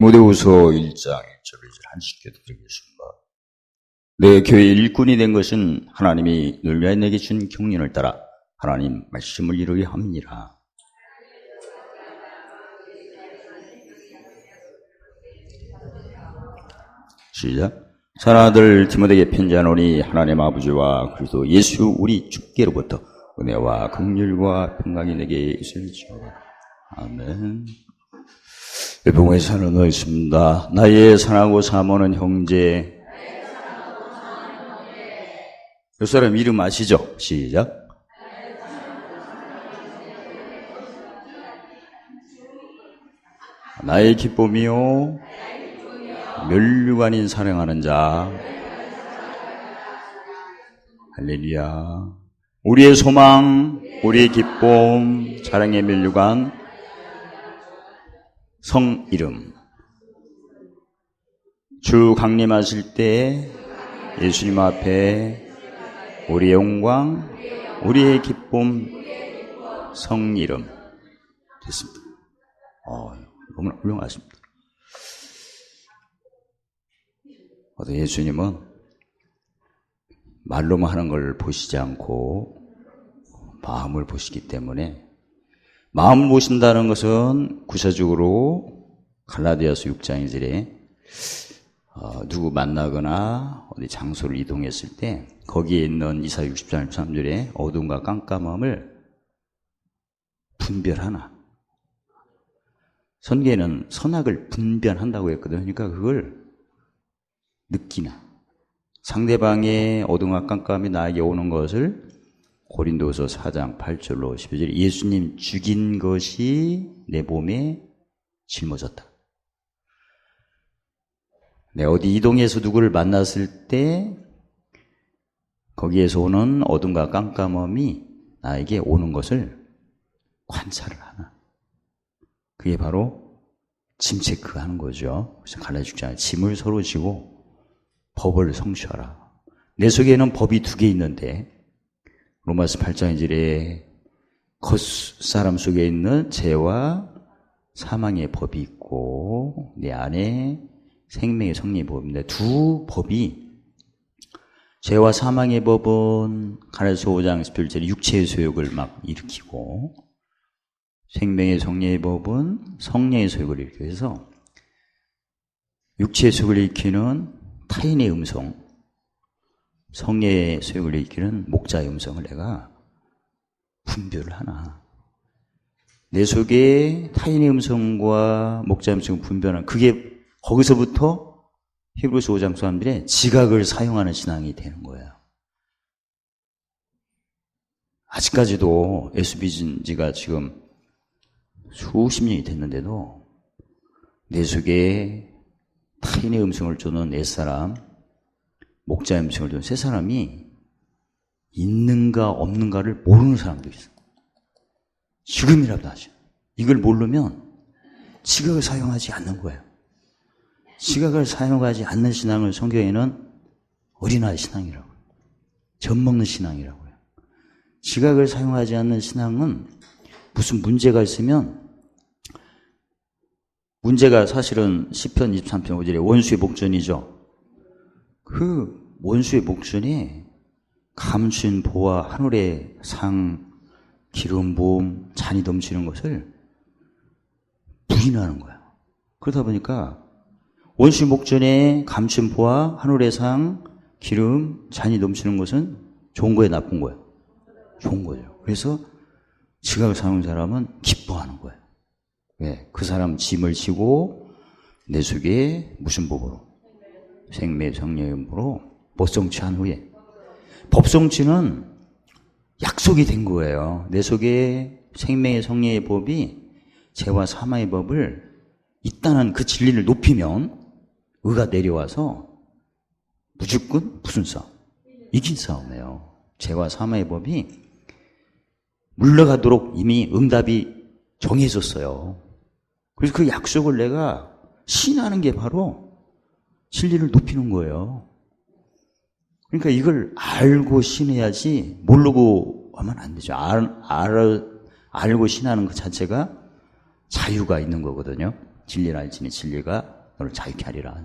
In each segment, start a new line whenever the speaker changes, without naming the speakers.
디모데후서 1장 1절을 한식께 드리겠습니다. 내 교회의 일꾼이 된 것은 하나님이 늘 위하여 내게 준 경륜을 따라 하나님 말씀을 이루려 함이니라. 시작. 사랑하는 아들 디모데에게 편지하노니 하나님 아버지와 그리스도 예수 우리 주께로부터 은혜와 긍휼과 평강이 내게 있을지어다. 아멘. 봉에 사는 너였습니다. 나의 사랑하고 사모하는 형제. 이 사람 이름 아시죠? 시작. 나의 기쁨이요 멸류관인 사랑하는 자. 할렐루야. 우리의 소망, 우리의 기쁨, 사랑의 멸류관, 성 이름. 주 강림하실 때 예수님 앞에 우리의 영광, 우리의 기쁨, 성 이름 됐습니다. 너무나 훌륭하십니다. 예수님은 말로만 하는 걸 보시지 않고 마음을 보시기 때문에, 마음 보신다는 것은 구체적으로 갈라디아서 6장 2절에 누구 만나거나 어디 장소를 이동했을 때 거기에 있는 이사야 60장 13절에 어둠과 깜깜함을 분별하나. 선계는 선악을 분별한다고 했거든요. 그러니까 그걸 느끼나. 상대방의 어둠과 깜깜이 나에게 오는 것을 고린도서 4장 8절로 12절 예수님 죽인 것이 내 몸에 짊어졌다. 내가 어디 이동해서 누구를 만났을 때 거기에서 오는 어둠과 깜깜함이 나에게 오는 것을 관찰을 하나. 그게 바로 짐 체크하는 거죠. 그래서 갈라디아 6장에 짐을 서로 지고 법을 성취하라. 내 속에는 법이 2개 있는데 로마서 8장 1절에 겉사람 속에 있는 죄와 사망의 법이 있고 내 안에 생명의 성령의 법인데, 두 법이, 죄와 사망의 법은 갈라디아서 5장 11절에 육체의 소욕을 막 일으키고 생명의 성령의 법은 성령의 소욕을 일으키고 해서 육체의 소욕을 일으키는 타인의 음성, 성령의 소욕을 일으키는 목자의 음성을 내가 분별을 하나. 내 속에 타인의 음성과 목자의 음성을 분별하는, 그게 거기서부터 히브리서 5장 사람들의 지각을 사용하는 신앙이 되는 거예요. 아직까지도 예수 믿은 지가 지금 수십 년이 됐는데도 내 속에 타인의 음성을 주는 옛사람, 목자의 음성을 주는 새사람이 있는가 없는가를 모르는 사람도 있어요. 지금이라도 하죠. 이걸 모르면 지각을 사용하지 않는 거예요. 지각을 사용하지 않는 신앙을 성경에는 어린아이 신앙이라고 해요. 젖먹는 신앙이라고 해요. 지각을 사용하지 않는 신앙은 무슨 문제가 있으면, 문제가 사실은 시편 23편 5절에 원수의 목전이죠. 그 원수의 목전에 감춘 보화, 하늘의 상, 기름 부음, 잔이 넘치는 것을 부인하는 거예요. 그러다 보니까 원수의 목전에 감춘 보화, 하늘의 상, 기름, 잔이 넘치는 것은 좋은 거예요, 나쁜 거예요? 좋은 거죠. 그래서 지각을 사용하는 사람은 기뻐하는 거예요. 왜? 그 사람 짐을 지고 내 속에 무슨 법으로? 생명의 성령의 법으로 법성취한 후에, 법성취는 약속이 된 거예요. 내 속에 생명의 성령의 법이 죄와 사망의 법을 있다는 그 진리를 높이면 의가 내려와서 무조건 무슨 싸움? 이긴 싸움이에요. 죄와 사망의 법이 물러가도록 이미 응답이 정해졌어요. 그래서 그 약속을 내가 신하는 게 바로 진리를 높이는 거예요. 그러니까 이걸 알고 신해야지 모르고 하면 안 되죠. 알고 신하는 것 자체가 자유가 있는 거거든요. 진리를 알지니 진리가 너를 자유케 하리라.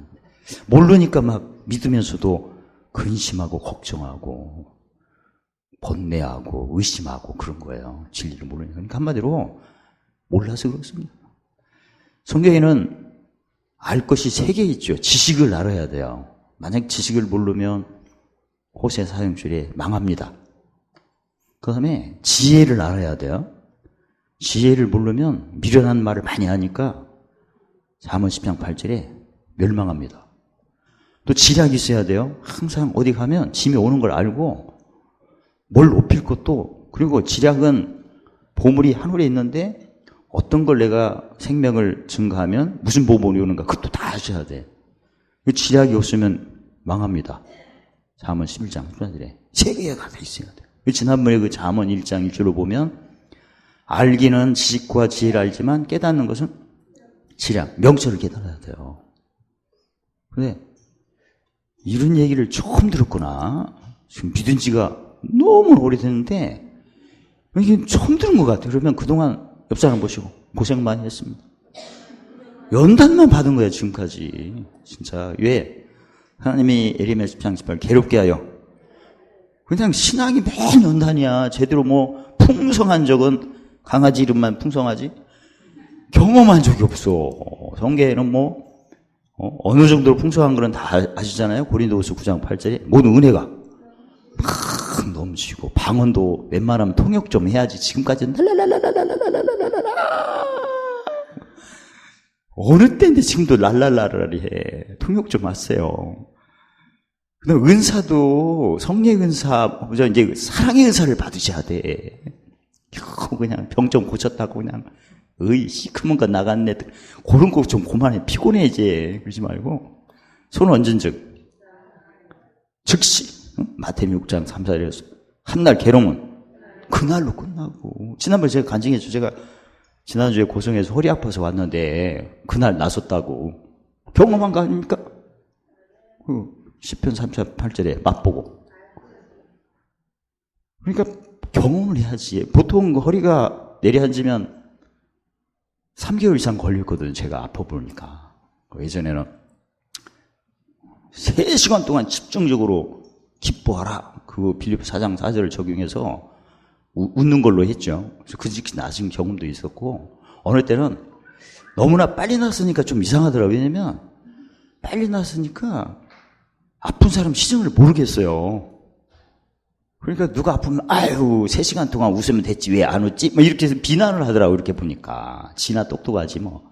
모르니까 막 믿으면서도 근심하고 걱정하고 번뇌하고 의심하고 그런 거예요. 진리를 모르니까. 그러니까 한마디로 몰라서 그렇습니다. 성경에는 알 것이 3개 있죠. 지식을 알아야 돼요. 만약 지식을 모르면 호세 4장줄에 망합니다. 그 다음에 지혜를 알아야 돼요. 지혜를 모르면 미련한 말을 많이 하니까 잠언 10장 8절에 멸망합니다. 또 지략이 있어야 돼요. 항상 어디 가면 짐이 오는 걸 알고 뭘 높일 것도, 그리고 지략은 보물이 하늘에 있는데 어떤 걸 내가 생명을 증가하면 무슨 보물이 오는가 그것도 다 아셔야 돼. 지략이 없으면 망합니다. 잠언 11장 8절에 3개가 다 있어야 돼요. 지난번에 그 잠언 1장 1절로 보면 알기는 지식과 지혜를 알지만 깨닫는 것은 지략, 명철을 깨달아야 돼요. 근데 이런 얘기를 처음 들었구나. 지금 믿은 지가 너무 오래됐는데 이게 처음 들은 것 같아요. 그러면 그동안 옆 사람 보시고 고생 많이 했습니다. 연단만 받은 거야 지금까지. 진짜 왜? 하나님이 예레미야 10장 18 괴롭게 하여. 그냥 신앙이 맨 연단이야. 제대로 뭐 풍성한 적은 강아지 이름만 풍성하지 경험한 적이 없어. 성경에는 뭐 어느 정도로 풍성한 거는 다 아시잖아요. 고린도후서 9장 8절에 모든 은혜가 막 넘치고 방언도 웬만하면 통역 좀 해야지 지금까지는 랄랄랄랄랄랄랄랄랄랄라 어느 때인데 지금도 랄랄랄랄이 해. 통역 좀 하세요. 그다음 은사도 성령 은사, 이제 사랑의 은사를 받으셔야 돼. 그냥 병 좀 고쳤다고 그냥 시커먼 거 나갔네. 그런 거 좀 그만해. 피곤해 이제. 그러지 말고 손 얹은 즉시 마태복음 6장 3, 4절에서 한날 괴로움은 그날로 끝나고. 지난번에 제가 간증했죠. 제가 지난주에 고성에서 허리 아파서 왔는데 그날 나섰다고. 경험한 거 아닙니까? 시편 38절에 맛보고. 그러니까 경험을 해야지. 보통 허리가 내려앉으면 3개월 이상 걸렸거든요. 제가 아파 보니까. 예전에는 3시간 동안 집중적으로 기뻐하라. 그 빌립보 4장 4절을 적용해서 웃는 걸로 했죠. 그래서 그 직시 나신 경험도 있었고, 어느 때는 너무나 빨리 났으니까 좀 이상하더라고요. 왜냐면 빨리 났으니까 아픈 사람 시정을 모르겠어요. 그러니까 누가 아프면 아유 3시간 동안 웃으면 됐지 왜 안 웃지? 뭐 이렇게 해서 비난을 하더라고. 이렇게 보니까 지나 똑똑하지 뭐.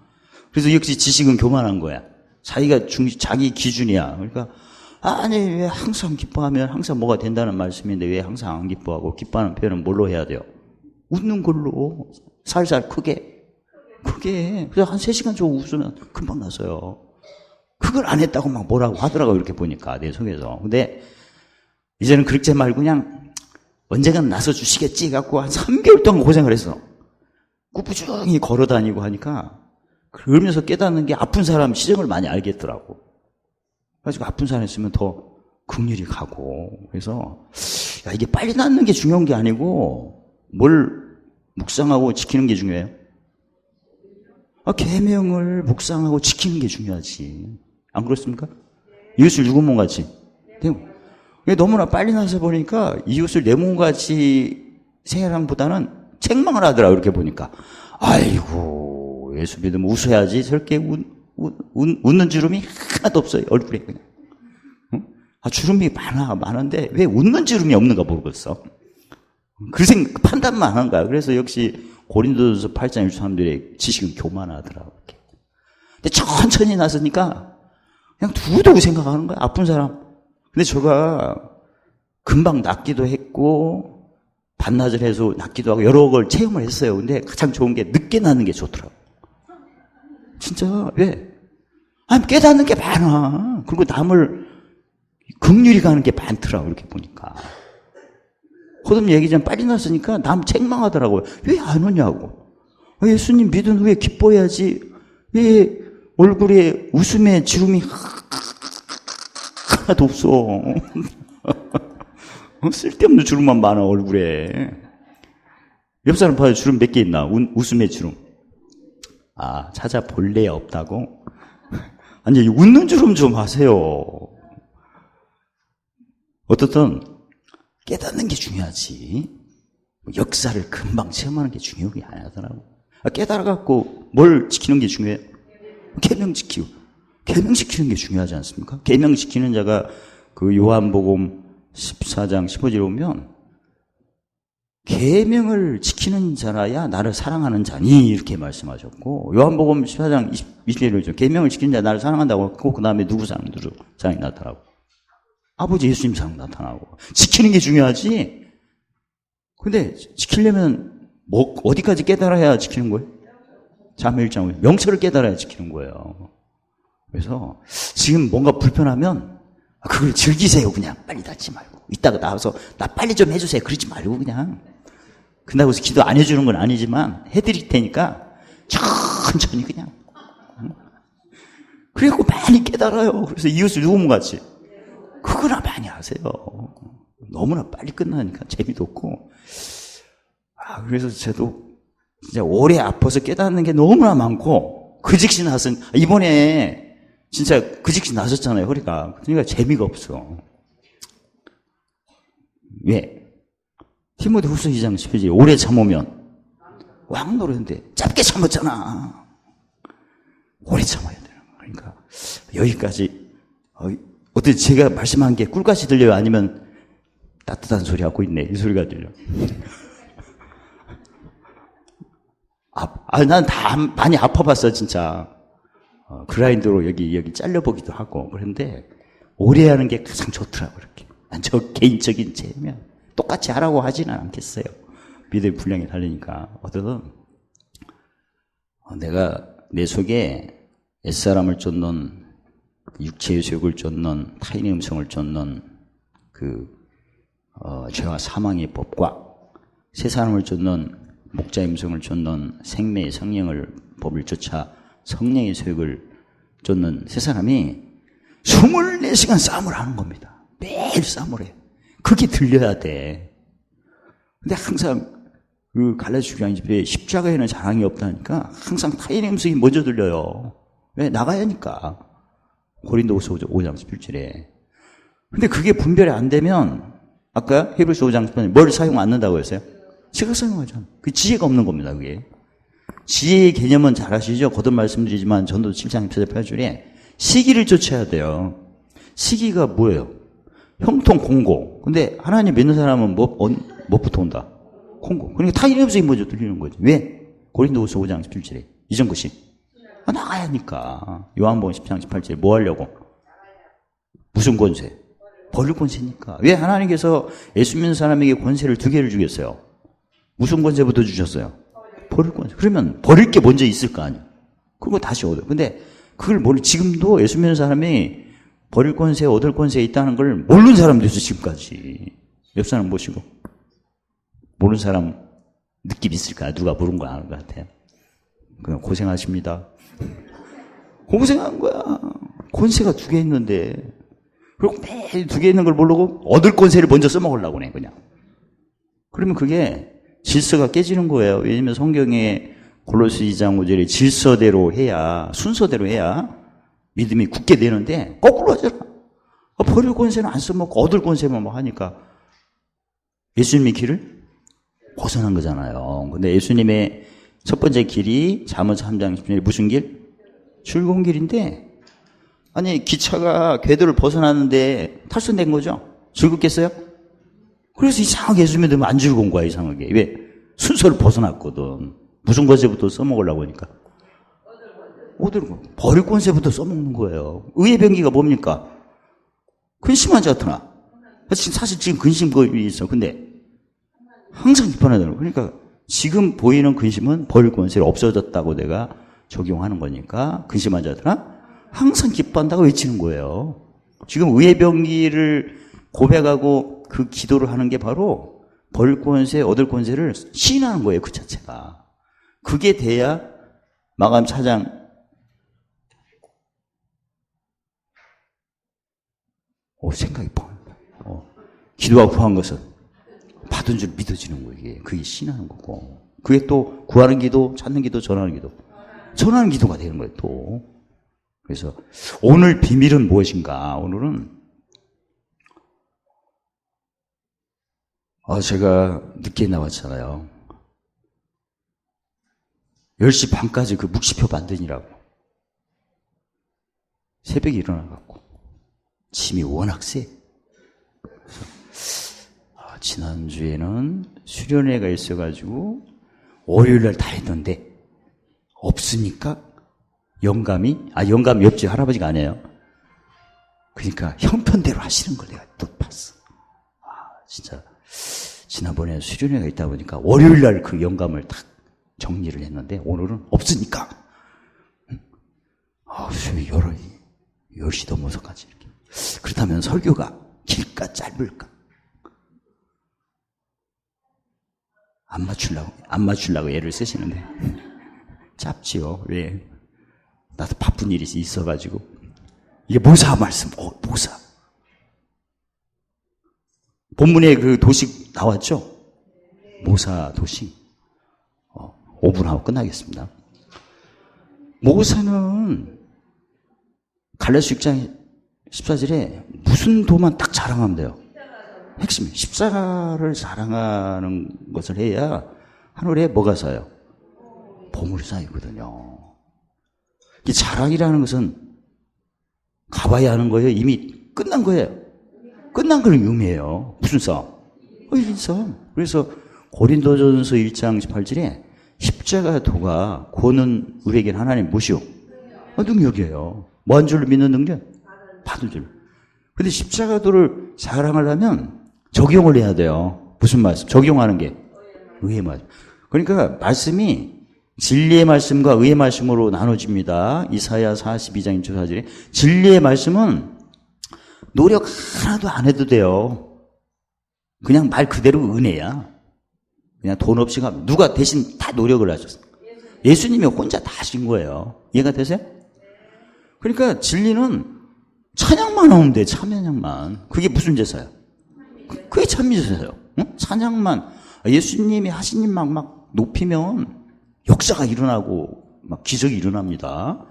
그래서 역시 지식은 교만한 거야. 자기가 자기 기준이야. 그러니까 아니 왜 항상 기뻐하면 항상 뭐가 된다는 말씀인데 왜 항상 안 기뻐하고, 기뻐하는 표현은 뭘로 해야 돼요? 웃는 걸로 살살 크게. 그래서 한 3시간 정도 웃으면 금방 나서요. 그걸 안 했다고 막 뭐라고 하더라고. 이렇게 보니까 내 속에서. 근데 이제는 그렇게 말고 그냥 언젠간 나서 주시겠지 갖고 한 3개월 동안 고생을 했어. 꾸부정히 걸어다니고 하니까 그러면서 깨닫는 게 아픈 사람 시정을 많이 알겠더라고. 그래서 아픈 사람 있으면 더 긍휼히 가고. 그래서 야, 이게 빨리 낫는 게 중요한 게 아니고 뭘 묵상하고 지키는 게 중요해요? 계명을 묵상하고 지키는 게 중요하지. 안 그렇습니까? 이웃을 내 몸같이. 너무나 빨리 나서 보니까 이웃을 내 몸같이 생각보다는 책망을 하더라고. 이렇게 보니까 아이고 예수 믿으면 웃어야지. 저렇게 웃는 주름이 하나도 없어요. 얼굴에 그냥. 주름이 많은데 왜 웃는 주름이 없는가 모르겠어. 그 판단만 하는 거야. 그래서 역시 고린도전서 8장 1사람들의 지식은 교만하더라고. 이렇게. 근데 천천히 나서니까 그냥 두고두고 생각하는 거야. 아픈 사람. 근데 저가 금방 낫기도 했고 반나절 해서 낫기도 하고 여러 걸 체험을 했어요. 근데 가장 좋은 게 늦게 낫는 게 좋더라고. 진짜 왜? 깨닫는 게 많아. 그리고 남을 긍휼히 가는 게 많더라고. 이렇게 보니까. 호흡 얘기 좀 빨리 났으니까 남 책망하더라고요. 왜 안 오냐고. 예수님 믿은 후에 기뻐해야지. 왜 얼굴에 웃음의 지름이 하나도 없어. 쓸데없는 주름만 많아 얼굴에. 옆 사람 봐요. 주름 몇 개 있나? 웃음의 주름. 아, 찾아볼래 없다고? 아니, 웃는 주름 좀 하세요. 어떻든 깨닫는 게 중요하지. 역사를 금방 체험하는 게 중요한 게 아니더라고. 깨달아갖고 뭘 지키는 게 중요해요? 계명 지키고. 계명 지키는 게 중요하지 않습니까? 계명 지키는 자가 그 요한복음 14장 15절에 보면 계명을 지키는 자라야 나를 사랑하는 자니 이렇게 말씀하셨고, 요한복음 14장 20절에 계명을 지키는 자 나를 사랑한다고 했고, 그 다음에 누구 사랑이 나타나고 아버지 예수님 사랑 나타나고. 지키는 게 중요하지. 근데 지키려면 뭐 어디까지 깨달아야 지키는 거예요? 자매일장 명철을 깨달아야 지키는 거예요. 그래서 지금 뭔가 불편하면 그걸 즐기세요. 그냥 빨리 닫지 말고 이따가 나와서 나 빨리 좀 해주세요. 그러지 말고 그냥. 그런다고 해서 기도 안 해주는 건 아니지만 해드릴 테니까 천천히 그냥. 그래갖고 많이 깨달아요. 그래서 이웃을 누구면 같이 그거나 많이 하세요. 너무나 빨리 끝나니까 재미도 없고. 그래서 저도 진짜 오래 아파서 깨닫는 게 너무나 많고, 그 즉시 나서, 이번에 진짜 그 즉시 나섰잖아요, 허리가. 그러니까 재미가 없어. 왜? 디모데 후서 2장 10절, 오래 참으면 왕 노릇인데 짧게 참았잖아. 오래 참아야 돼요. 그러니까 여기까지. 어떻게 제가 말씀한 게 꿀같이 들려요? 아니면 따뜻한 소리 하고 있네, 이 소리가 들려. 난 다 많이 아파봤어, 진짜. 그라인더로 여기 잘려보기도 하고. 그런데, 오래 하는 게 가장 좋더라고, 그렇게. 난 저 개인적인 체면. 똑같이 하라고 하지는 않겠어요. 믿음의 분량이 다르니까. 어쨌든, 내가 내 속에 옛사람을 쫓는, 육체의 소욕을 쫓는, 타인의 음성을 쫓는, 죄와 사망의 법과 새 사람을 쫓는 목자의 음성을 쫓는 생명의 성령을 법을 쫓아 성령의 소욕을 쫓는 세 사람이 24시간 싸움을 하는 겁니다. 매일 싸움을 해요. 그게 들려야 돼. 근데 항상 그 갈라디아 교회 집에 십자가에는 자랑이 없다니까 항상 타인의 음성이 먼저 들려요. 왜? 나가야 하니까. 고린도후서 5장 11절에. 근데 그게 분별이 안 되면 아까 히브리서 5장 10절에 뭘 사용 안 한다고 했어요? 지가 사용하잖아. 그 지혜가 없는 겁니다, 그게. 지혜의 개념은 잘 아시죠? 거듭 말씀드리지만 전도 7장 8절에 시기를 쫓아야 돼요. 시기가 뭐예요? 형통 공고. 근데 하나님 믿는 사람은 뭐부터 온다? 공고. 그러니까 타인의 음성이 먼저 들리는 거죠. 왜? 고린도후서 5장 17절에 이전 것이 나가야 하니까. 요한복음 10장 18절에 뭐 하려고? 무슨 권세? 버릴 권세니까. 왜 하나님께서 예수 믿는 사람에게 권세를 2개를 주겠어요? 무슨 권세부터 주셨어요? 버릴 권세. 그러면 버릴 게 먼저 있을 거 아니에요. 그거 다시 얻어요. 근데 그걸 지금도 예수 믿는 사람이 버릴 권세, 얻을 권세에 있다는 걸 모르는 사람도 있어, 지금까지. 옆 사람 보시고. 모르는 사람 느낌 있을까요? 누가 모르는 거 아는 것 같아요. 그냥 고생하십니다. 고생한 거야. 권세가 2개 있는데. 그리고 매일 2개 있는 걸 모르고 얻을 권세를 먼저 써먹으려고 해, 그냥. 그러면 그게 질서가 깨지는 거예요. 왜냐면 성경에 골로새 2장 5절에 질서대로 해야, 순서대로 해야 믿음이 굳게 되는데 거꾸로 하잖아. 버릴 권세는 안 써먹고 얻을 권세만 뭐 하니까 예수님의 길을 벗어난 거잖아요. 근데 예수님의 첫 번째 길이 잠언 3장 10절에 무슨 길? 즐거운 길인데, 아니 기차가 궤도를 벗어났는데 탈선된 거죠? 즐겁겠어요? 그래서 이상하게 예수 믿으면 안 즐거운 거야, 이상하게. 왜? 순서를 벗어났거든. 무슨 권세부터 써먹으려고 하니까. 버릴 권세부터 써먹는 거예요. 의의 병기가 뭡니까? 근심한 자더나. 사실 지금 근심거리 있어. 근데 항상 비판하더라고. 그러니까 지금 보이는 근심은 버릴 권세를 없어졌다고 내가 적용하는 거니까 근심한 자더나 항상 기뻐한다고 외치는 거예요. 지금 의의 병기를 고백하고 그 기도를 하는 게 바로 버릴 권세, 얻을 권세를 시인하는 거예요, 그 자체가. 그게 돼야 마감 4장 생각이 뻥한다. 기도하고 구한 것은 받은 줄 믿어지는 거예요. 이게. 그게 신하는 거고. 그게 또 구하는 기도, 찾는 기도, 전하는 기도. 전하는 기도가 되는 거예요, 또. 그래서 오늘 비밀은 무엇인가? 오늘은 제가 늦게 나왔잖아요. 10시 반까지 그 묵시표 만드느라고. 새벽에 일어나갖고 짐이 워낙 세. 지난주에는 수련회가 있어가지고 월요일날 다 했는데 없으니까 영감이 없지. 할아버지가 아니에요. 그러니까 형편대로 하시는 걸 내가 또 봤어. 진짜 지난번에 수련회가 있다 보니까 월요일날 그 영감을 딱 정리를 했는데 오늘은 없으니까 10시 넘어서까지 이렇게. 그렇다면 설교가 길까 짧을까? 안 맞추려고 애를 쓰시는데 짧지요. 왜? 나도 바쁜 일이 있어가지고. 이게 모사 말씀. 모사. 본문에 그 도식 나왔죠? 모사 도식. 5분 하고 끝나겠습니다. 모사는 갈라디아 6장 14절에 무슨 도만 딱 자랑하면 돼요. 핵심이 십자가를 자랑하는 것을 해야 하늘에 뭐가 쌓여요? 보물이 쌓이거든요. 이 자랑이라는 것은 가봐야 하는 거예요? 이미 끝난 거예요? 끝난 걸 의미해요. 무슨 싸움? 이런 싸움. 그래서 고린도전서 1장 18절에 십자가 도가 고는 우리에게는 하나님 무시요? 능력이에요. 뭐 한 줄로 믿는 능력? 받을 줄. 근데 십자가도를 자랑하려면 적용을 해야 돼요. 무슨 말씀? 적용하는 게 의의 말씀. 그러니까 말씀이 진리의 말씀과 의의 말씀으로 나눠집니다. 이사야 42장 1절 4절에 진리의 말씀은 노력 하나도 안 해도 돼요. 그냥 말 그대로 은혜야. 그냥 돈 없이 가면 누가 대신 다 노력을 하셨어. 예수님이 혼자 다 하신 거예요. 이해가 되세요? 그러니까 진리는 찬양만 하면 돼. 찬양만. 그게 무슨 제사야? 그게 참미제사예요. 응? 찬양만. 예수님이 하신 일만 막 높이면 역사가 일어나고 막 기적이 일어납니다.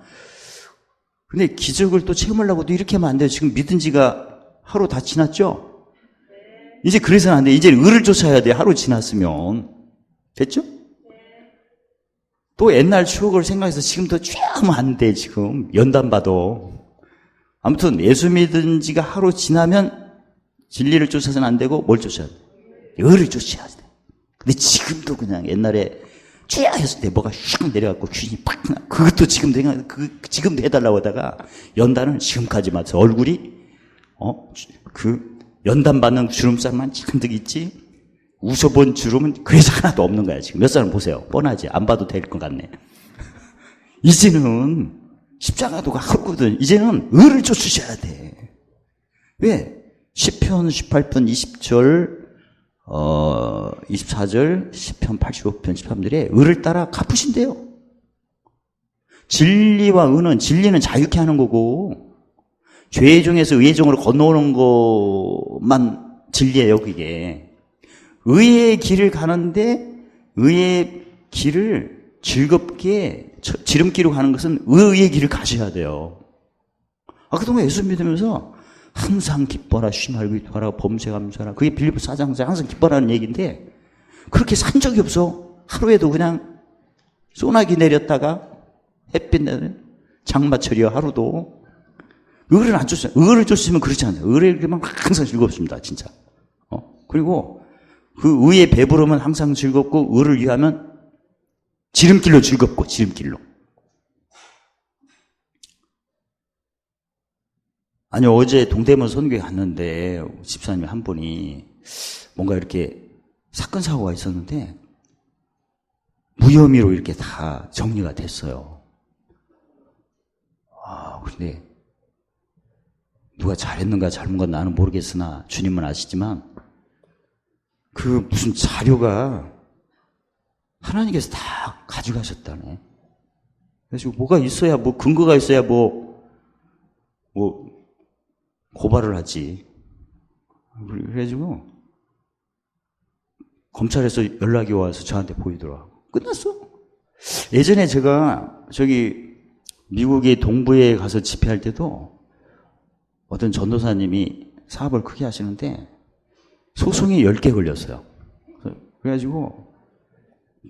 근데 기적을 또 체험하려고도 이렇게 하면 안 돼요. 지금 믿은 지가 하루 다 지났죠? 이제 그래서는 안 돼. 이제 의를 쫓아야 돼. 하루 지났으면. 됐죠? 또 옛날 추억을 생각해서 지금도 쫙하면 안 돼. 지금 연단 봐도. 아무튼 예수 믿은 지가 하루 지나면 진리를 쫓아서는 안 되고 뭘 쫓아야 돼? 의를 쫓아야 돼. 근데 지금도 그냥 옛날에 쥐야 했을 때 뭐가 슉 내려갖고 귀신이 팍 그것도 지금도 지금도 해달라고 하다가 연단은 지금까지 맞춰. 얼굴이 그 연단 받는 주름살만 잔뜩 있지 웃어본 주름은 그래서 하나도 없는 거야. 지금 몇 사람 보세요. 뻔하지. 안 봐도 될 것 같네. 이제는 십자가도가 하거든. 이제는 의를 쫓으셔야 돼. 왜? 시편 18편 20절 24절, 시편 85편 13절에 의를 따라 갚으신대요. 진리와 의는, 진리는 자유케 하는 거고 죄의 종에서 의의 종으로 건너오는 것만 진리예요. 그게 의의 길을 가는데 의의 길을 즐겁게 지름길로 가는 것은 의의 길을 가셔야 돼요. 그동안 예수 믿으면서 항상 기뻐라, 쉬지 말고 기뻐라, 범죄 감사라. 그게 빌립보 4장에 항상 기뻐라는 얘기인데 그렇게 산 적이 없어. 하루에도 그냥 소나기 내렸다가 햇빛 내는 장마철이야. 하루도 의를 안 쫓아요. 의를 쫓으면 그렇지 않아요. 의를 그만 항상 즐겁습니다. 진짜. 그리고 그 의의 배부름은 항상 즐겁고 의를 위하면 지름길로 즐겁고 지름길로. 아니, 어제 동대문 선교에 갔는데 집사님 한 분이 뭔가 이렇게 사건 사고가 있었는데 무혐의로 이렇게 다 정리가 됐어요. 근데 누가 잘했는가 잘못가 나는 모르겠으나 주님은 아시지만 그 무슨 자료가 하나님께서 다 가져가셨다네. 그래서 뭐가 있어야 뭐 근거가 있어야 뭐 고발을 하지. 그래가지고 검찰에서 연락이 와서 저한테 보이더라고. 끝났어. 예전에 제가 미국의 동부에 가서 집회할 때도 어떤 전도사님이 사업을 크게 하시는데 소송이 10개 걸렸어요. 그래가지고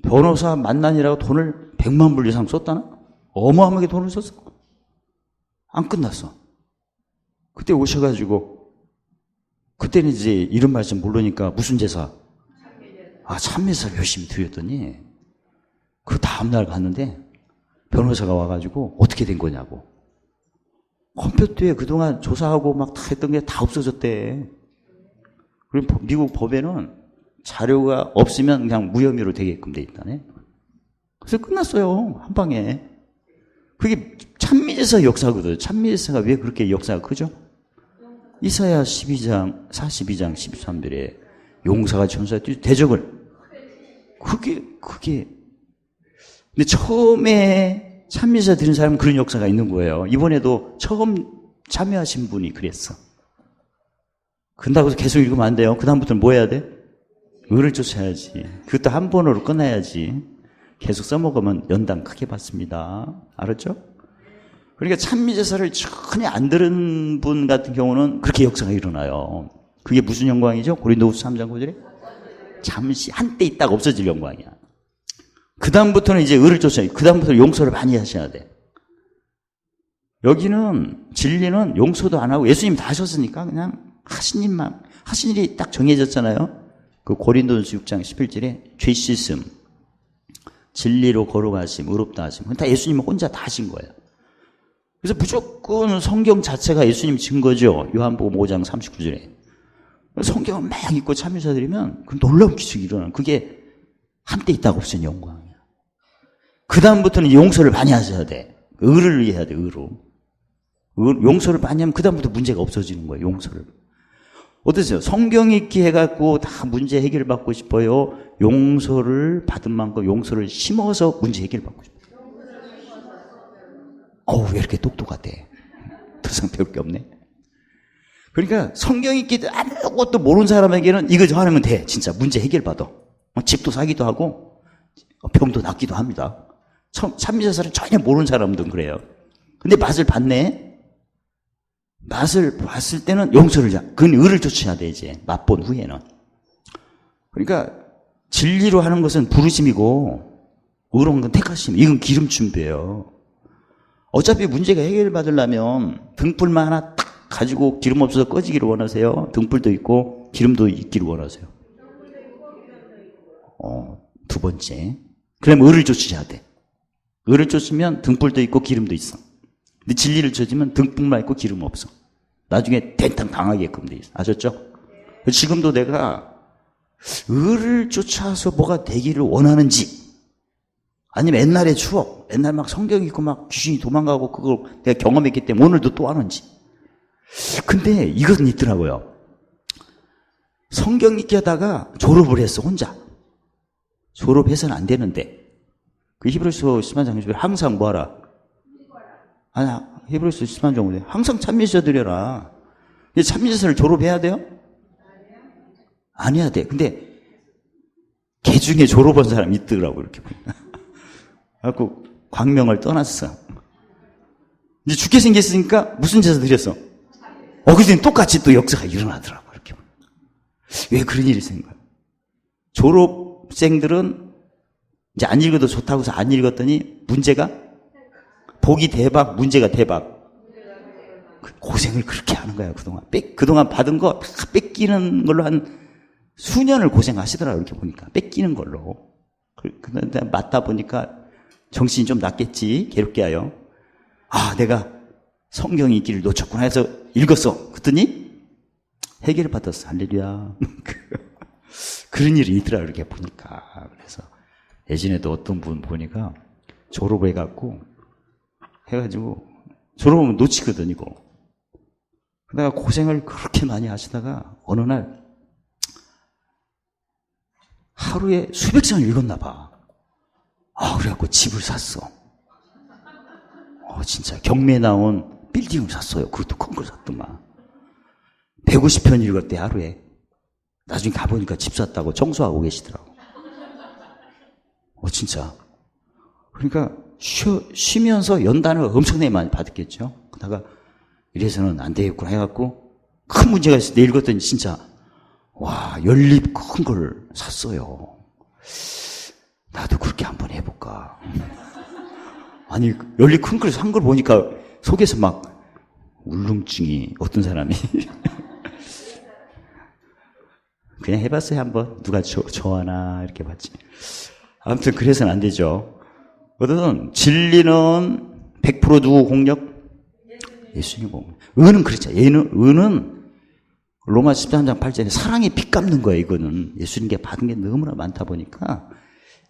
변호사 만나느라고 돈을 100만 불 이상 썼다나? 어마어마하게 돈을 썼어. 안 끝났어. 그때 오셔가지고 그때는 이제 이런 말씀 모르니까 무슨 제사? 참미제사를 열심히 드렸더니 그 다음날 갔는데 변호사가 와가지고 어떻게 된 거냐고. 컴퓨터에 그동안 조사하고 막 다 했던 게 다 없어졌대. 그리고 미국 법에는 자료가 없으면 그냥 무혐의로 되게끔 돼 있다네. 그래서 끝났어요. 한 방에. 그게 참미제사 역사거든. 참미제사가 왜 그렇게 역사가 크죠? 이사야 12장 42장 13절에 용사가 천사가 뛰어 대적을. 그게 근데 처음에 참미제사 드린 사람은 그런 역사가 있는 거예요. 이번에도 처음 참여하신 분이 그랬어. 근다고 해서 계속 읽으면 안 돼요. 그 다음부터는 뭐 해야 돼? 의를 쫓아야지. 그것도 한 번으로 끝나야지. 계속 써먹으면 연당 크게 받습니다. 알았죠? 그러니까 참미제사를 전혀 안 들은 분 같은 경우는 그렇게 역사가 일어나요. 그게 무슨 영광이죠? 고린도후서 3장 9절에 잠시 한때 있다가 없어질 영광이야. 그 다음부터는 이제 의를 쫓아야 돼. 그 다음부터 용서를 많이 하셔야 돼. 여기는 진리는 용서도 안 하고 예수님 다 하셨으니까 그냥 하신 일만, 하신 일이 딱 정해졌잖아요. 그 고린도전서 6장 11절에 죄 씻음, 진리로 거룩하심, 의롭다 하심. 다 예수님 혼자 다 하신 거예요. 그래서 무조건 성경 자체가 예수님 증거죠. 요한복음 5장 39절에. 성경을 막 읽고 참여자 드리면 그 놀라운 기적이 일어나는. 그게 한때 있다가 없어진 영광이야. 그 다음부터는 용서를 많이 하셔야 돼. 의를 해야 돼, 의로. 용서를 많이 하면 그 다음부터 문제가 없어지는 거예요, 용서를. 어떠세요? 성경 읽기 해갖고 다 문제 해결받고 싶어요? 용서를 받은 만큼 용서를 심어서 문제 해결받고 싶어요? 왜 이렇게 똑똑하대? 더 이상 배울 게 없네. 그러니까 성경 읽기 아무것도 모르는 사람에게는 이거 저 하면 돼. 진짜 문제 해결받아. 집도 사기도 하고 병도 낫기도 합니다. 참미제사를 전혀 모르는 사람들은 그래요. 근데 맛을 봤네. 맛을 봤을 때는 용서를 그건 의를 쫓아야 돼. 이제 맛본 후에는. 그러니까 진리로 하는 것은 부르심이고 의로운 건 택하심. 이건 기름준비예요. 어차피 문제가 해결받으려면 등불만 하나 딱 가지고 기름 없어서 꺼지기를 원하세요? 등불도 있고 기름도 있기를 원하세요? 두 번째. 그러면 의를 쫓으셔야 돼. 의를 쫓으면 등불도 있고 기름도 있어. 근데 진리를 쫓으면 등불만 있고 기름 없어. 나중에 대탕 당하게끔 돼 있어. 아셨죠? 지금도 내가 의를 쫓아서 뭐가 되기를 원하는지, 아니면 옛날의 추억, 옛날 막 성경 읽고 막 귀신이 도망가고 그걸 내가 경험했기 때문에 오늘도 또 하는지. 근데 이것은 있더라고요. 성경 읽기 하다가 졸업을 했어, 혼자. 졸업해서는 안 되는데. 그 히브리서 10만 장 항상 뭐 하라? 히브리서 10만 장 항상 참미제사 드려라. 근데 참미제사를 졸업해야 돼요? 안 해야 돼. 근데 개 중에 졸업한 사람이 있더라고, 이렇게 보니까. 그래갖고 광명을 떠났어. 이제 죽게 생겼으니까 무슨 제사 드렸어? 그때 똑같이 또 역사가 일어나더라고, 이렇게. 왜 그런 일이 생겨요? 졸업생들은 이제 안 읽어도 좋다고 해서 안 읽었더니 문제가 복이 대박, 문제가 대박. 고생을 그렇게 하는 거야, 그동안. 그동안 받은 거 다 뺏기는 걸로 한 수년을 고생하시더라고요, 이렇게 보니까. 뺏기는 걸로. 그런데 맞다 보니까 정신이 좀 났겠지, 괴롭게 하여. 내가 성경 읽기를 놓쳤구나 해서 읽었어. 그랬더니 해결을 받았어. 할렐루야. 그런 일이 있더라, 이렇게 보니까. 그래서 예전에도 어떤 분 보니까 졸업해가지고 졸업하면 놓치거든, 이거. 내가 고생을 그렇게 많이 하시다가 어느 날 하루에 수백 장을 읽었나 봐. 그래갖고 집을 샀어. 진짜 경매에 나온 빌딩을 샀어요. 그것도 큰 걸 샀더만. 150편 읽었대, 하루에. 나중에 가보니까 집 샀다고 청소하고 계시더라고. 진짜. 그러니까 쉬면서 연단을 엄청나게 많이 받았겠죠. 그러다가 이래서는 안 되겠구나 해갖고 큰 문제가 있을 때 읽었더니 진짜 와, 연립 큰 걸 샀어요. 나도 그렇게 한번 해볼까. 아니, 연립 큰 걸 산 걸 보니까 속에서 막 울렁증이 어떤 사람이 그냥 해봤어요. 한번 누가 좋아하나 이렇게 봤지. 아무튼 그래서는 안 되죠. 어떤 진리는 100% 누구 공력? 예수님 공력. 은은 그렇죠. 은은 로마 13장 8절에 사랑이 빚 갚는 거예요. 이거는 예수님께 받은 게 너무나 많다 보니까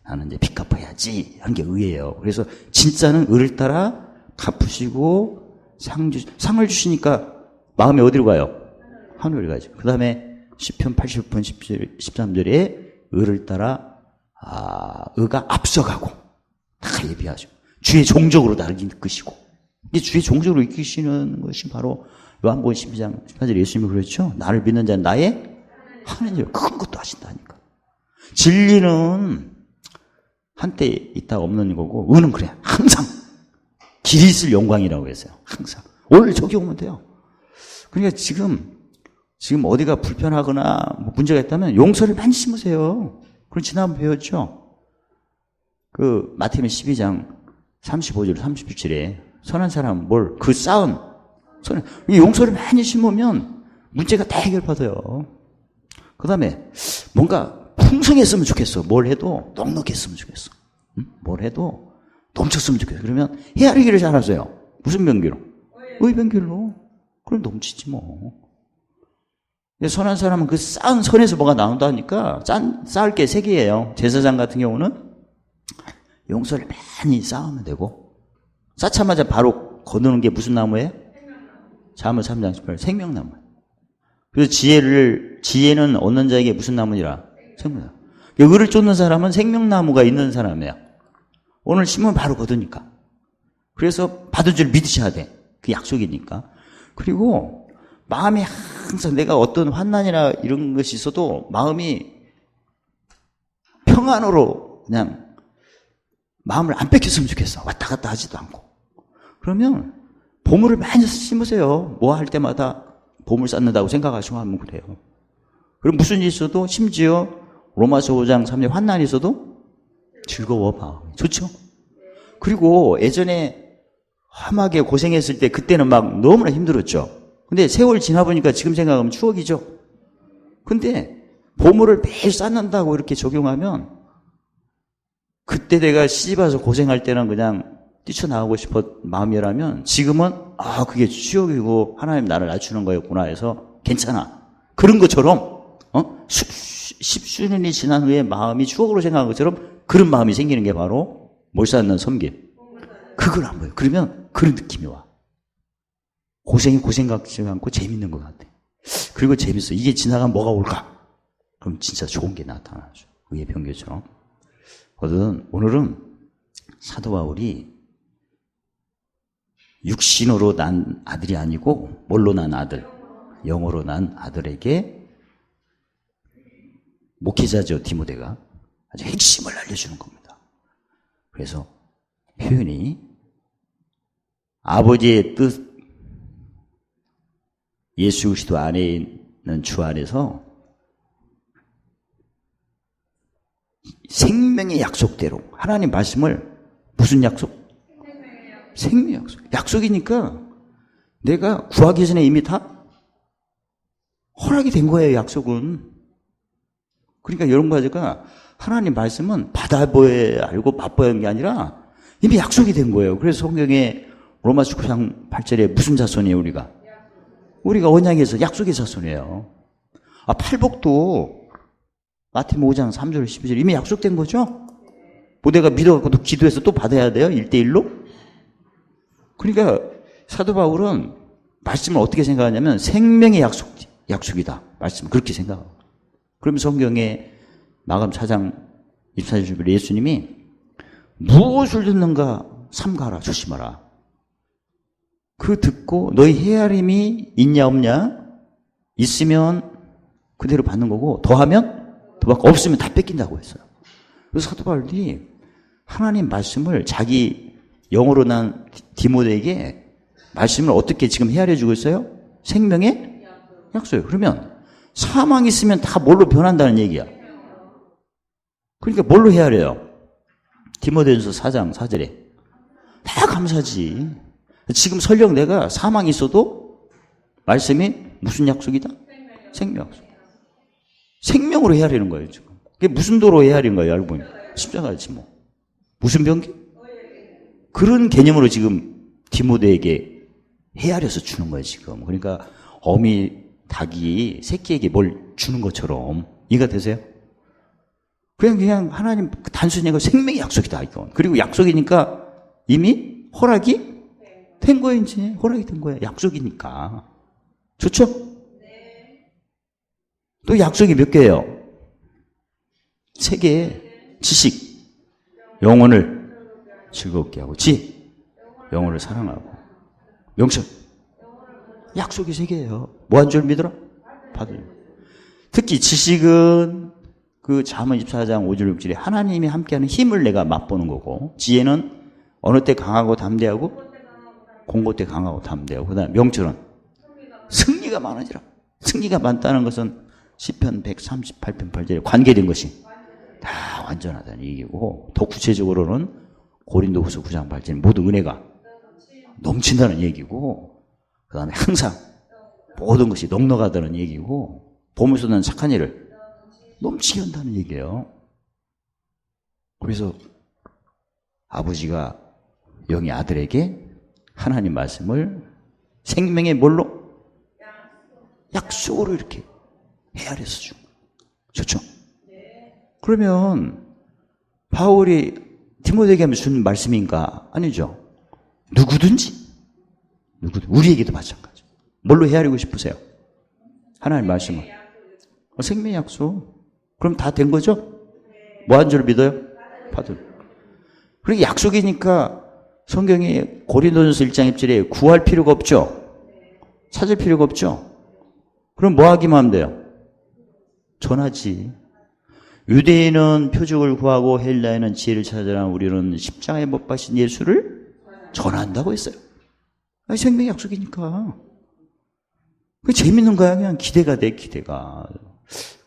나는 이제 빚 갚아야지 한 게 의예요. 그래서 진짜는 을을 따라 갚으시고 상을 주시니까 마음이 어디로 가요? 하늘로 가죠. 그 다음에 시편 80편 13절에 을을 따라 의가 앞서가고 다 예비하죠. 주의 종족으로 나를 이끄시고, 이 주의 종족으로 이끄시는 것이 바로 요한복음 12장 18절에 예수님이 그랬죠. 나를 믿는 자는 나의 하나님 큰 것도 하신다니까. 진리는 한때 있다 없는 거고, 은은 그래 항상 길이 있을 영광이라고 했어요. 항상 오늘 저기 오면 돼요. 그러니까 지금 어디가 불편하거나 뭐 문제가 있다면 용서를 많이 심으세요. 그럼 지난번 배웠죠. 그 마태복음 12장 35절 37절에 선한 사람 그 싸움 용서를 많이 심으면 문제가 다 해결받아요. 그 다음에 뭔가 풍성했으면 좋겠어. 뭘 해도 넉넉했으면 좋겠어. 뭘 해도 넘쳤으면 좋겠어. 그러면 헤아리기를 잘하세요. 무슨 변기로? 의변기로. 그럼 넘치지 뭐. 선한 사람은 그 쌓은 선에서 뭐가 나온다 하니까 쌓을 게 3개예요. 제사장 같은 경우는 용서를 많이 쌓으면 되고, 쌓자마자 바로 거두는 게 무슨 나무예요? 잠언 3장 18 생명나무. 그래서 지혜는 얻는 자에게 무슨 나무니라? 생명나무. 을을 쫓는 사람은 생명나무가 있는 사람이에요. 오늘 심으면 바로 거두니까. 그래서 받은 줄 믿으셔야 돼. 그 약속이니까. 그리고 마음이 항상 내가 어떤 환난이나 이런 것이 있어도 마음이 평안으로 그냥 마음을 안 뺏겼으면 좋겠어. 왔다 갔다 하지도 않고. 그러면 보물을 많이 심으세요. 뭐 할 때마다 보물 쌓는다고 생각하시고 하면 그래요. 그럼 무슨 일이 있어도 심지어 로마서 5장 3절 환난이 있어도 즐거워 봐. 좋죠? 그리고 예전에 험하게 고생했을 때 그때는 막 너무나 힘들었죠. 근데 세월 지나보니까 지금 생각하면 추억이죠. 근데 보물을 매일 쌓는다고 이렇게 적용하면 그때 내가 시집와서 고생할 때는 그냥 뛰쳐나가고 싶어 마음이라면 지금은 그게 추억이고 하나님 나를 낮추는 거였구나 해서 괜찮아. 그런 것처럼 10수년이 지난 후에 마음이 추억으로 생각한 것처럼 그런 마음이 생기는 게 바로 뭘 쌓는 섬김. 그걸 안 보여. 그러면 그런 느낌이 와. 고생이 고생 같지 않고 재밌는 것 같아. 그리고 재밌어. 이게 지나가면 뭐가 올까? 그럼 진짜 좋은 게 나타나죠. 의의 변교처럼. 오늘은 사도 바울이 육신으로 난 아들이 아니고 뭘로 난 아들, 영으로 난 아들에게 목회자죠. 디모데가 아주 핵심을 알려주는 겁니다. 그래서 표현이 아버지의 뜻, 예수 그리스도 안에 있는 주 안에서 생명의 약속대로 하나님 말씀을 무슨 약속? 생명의 약속. 약속이니까 내가 구하기 전에 이미 다 허락이 된 거예요. 약속은. 그러니까 이런 가지가 하나님 말씀은 받아보야 알고 맛보야 하는 게 아니라 이미 약속이 된 거예요. 그래서 성경에 로마서 9장 8절에 무슨 자손이에요? 우리가 언약에서 약속의 자손이에요. 팔복도 마태복음 5장 3절 12절 이미 약속된 거죠? 뭐 내가 믿어갖고 또 기도해서 또 받아야 돼요? 1대1로? 그러니까 사도 바울은 말씀을 어떻게 생각하냐면 생명의 약속이다. 말씀을 그렇게 생각하고. 그러면 성경에 마감 4장 24절 예수님이 무엇을 듣는가 삼가라 조심하라. 그 듣고 너희 헤아림이 있냐 없냐? 있으면 그대로 받는 거고 더하면 없으면 다 뺏긴다고 했어요. 그래서 사도 바울이 하나님 말씀을 자기 영어로 난 디모데에게 말씀을 어떻게 지금 헤아려 주고 있어요? 생명의 약속이에요. 그러면 사망이 있으면 다 뭘로 변한다는 얘기야. 그러니까 뭘로 헤아려요? 디모데전서 4장 4절에 다 감사지. 지금 설령 내가 사망이 있어도 말씀이 무슨 약속이다? 생명 약속. 생명으로 헤아리는 거예요, 지금. 그게 무슨 도로 헤아리는 거예요, 알고 보니? 십자가지 뭐. 무슨 병기? 그런 개념으로 지금 디모데에게 헤아려서 주는 거예요, 지금. 그러니까 어미 닭이 새끼에게 뭘 주는 것처럼 이해가 되세요? 그냥 하나님 단순히 생명의 약속이다, 이건. 그리고 약속이니까 이미 허락이 된 거예요, 이제. 허락이 된 거예요. 약속이니까. 좋죠? 또 약속이 몇 개예요? 3개. 지식, 영혼을 즐겁게 하고, 지혜, 영혼을 사랑하고, 영적. 약속이 3개예요. 뭐 한 줄 믿어라? 받을. 특히 지식은 그 잠언 24장 5절 6절에 하나님이 함께하는 힘을 내가 맛보는 거고, 지혜는 어느 때 강하고 담대하고 공고 때 강하고 담대하고, 그다음에 명철은 승리가 많으니라. 승리가 많다는 것은 시편 138편 8절에 관계된 것이 다 완전하다는 얘기고, 더 구체적으로는 고린도후서 9장 8절에 모든 은혜가 넘친다는 얘기고, 그다음에 항상 모든 것이 넉넉하다는 얘기고, 보면서 난 착한 일을 넘치게 한다는 얘기예요. 그래서 아버지가 영의 아들에게 하나님 말씀을 생명의 뭘로? 약속으로 이렇게 헤아려서 준 거예요. 좋죠? 그러면 바울이 디모데에게 준 말씀인가? 아니죠. 누구든지 우리에게도 마찬가지. 뭘로 헤아리고 싶으세요? 하나님 말씀을. 생명의 약속. 그럼 다 된 거죠? 뭐 한 줄 믿어요? 받을. 그리고 약속이니까 성경이 고린도전서 1장 1절에 구할 필요가 없죠? 찾을 필요가 없죠? 그럼 뭐 하기만 하면 돼요? 전하지. 유대인은 표적을 구하고 헬라인은 지혜를 찾으라. 우리는 십자가에 못 박힌 예수를 전한다고 했어요. 아니, 생명의 약속이니까. 그 재밌는 거야. 그냥 기대가 돼, 기대가.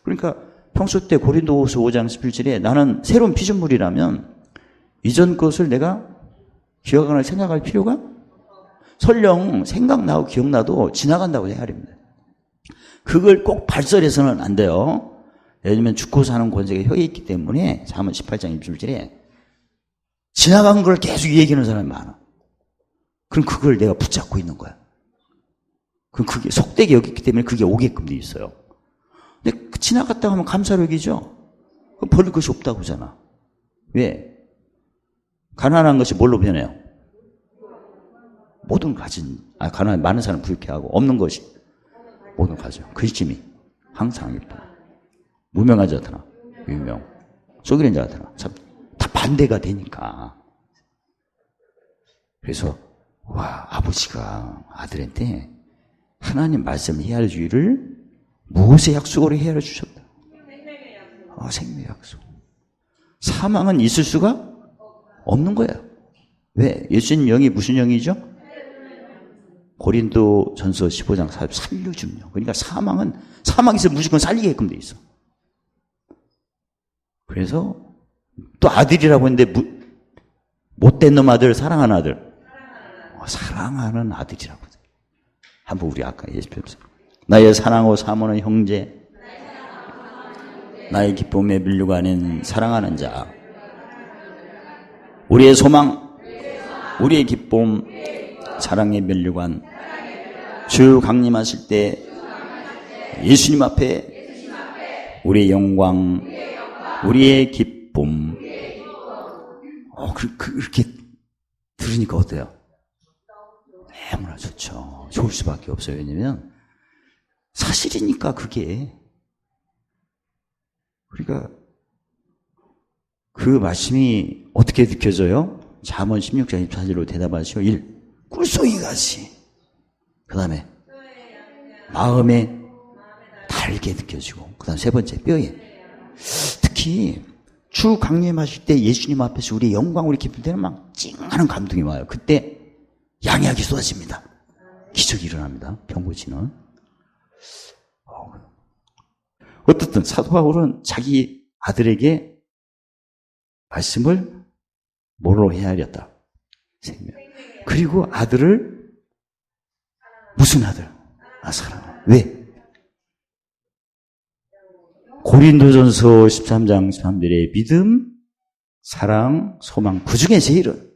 그러니까 평소 때 고린도후서 5장 11절에 나는 새로운 피조물이라면 이전 것을 내가 기억하거나 생각할 필요가 설령 생각나고 기억나도 지나간다고 해야 됩니다. 그걸 꼭 발설해서는 안 돼요. 예를 들면 죽고 사는 권세가 혀에 있기 때문에 잠언 18장 1절에 지나간 걸 계속 얘기하는 사람이 많아. 그럼 그걸 내가 붙잡고 있는 거야. 그럼 그게 속되게 여겼기 때문에 그게 오게끔 돼 있어요. 근데 지나갔다 하면 감사를 여기죠. 버릴 것이 없다고 하잖아. 왜? 가난한 것이 뭘로 변해요? 모든 가난 많은 사람 부유케 하고, 없는 것이 모든 가져. 그 시점이 항상 예뻐. 무명한 자들아 유명, 속이는 자들아 참 다 반대가 되니까. 그래서 와, 아버지가 아들한테 하나님 말씀을 헤아려 주기를 무엇의 약속으로 헤아려 주셨다? 생명의 약속. 사망은 있을 수가 없는 거예요. 왜? 예수님 영이 무슨 영이죠? 고린도 전서 15장 4절 살려주는 영. 그러니까 사망이 있으면 무조건 살리게끔 돼 있어. 그래서 또 아들이라고 했는데 못된 놈 아들, 사랑하는 아들. 사랑하는 아들이라고. 한번 우리 아까 예수님께서 나의 사랑하고 사모하는 형제, 나의 기쁨에 밀류가 아닌 사랑하는 자, 우리의 소망, 우리의 기쁨, 사랑의 면류관, 주 강림하실 때 예수님 앞에 우리의 영광, 우리의 기쁨. 그렇게 들으니까 어때요? 너무나 좋죠. 좋을 수밖에 없어요. 왜냐면 사실이니까 그게. 그러니까 그 말씀이 어떻게 느껴져요? 잠언 16장 24절로 대답하시오. 1. 꿀송이같이. 그 다음에 마음에 달게 느껴지고, 그 다음 세 번째 뼈에. 특히 주 강림하실 때 예수님 앞에서 우리의 영광, 우리 기쁠 때는 막 찡하는 감동이 와요. 그때 양약이 쏟아집니다. 기적이 일어납니다. 병고치는. 어떻든 사도 바울은 자기 아들에게 말씀을 뭐로 헤아렸다? 생명. 그리고 아들을 무슨 아들? 사랑. 왜? 고린도전서 13장 13절에 믿음, 사랑, 소망 그 중에 제일은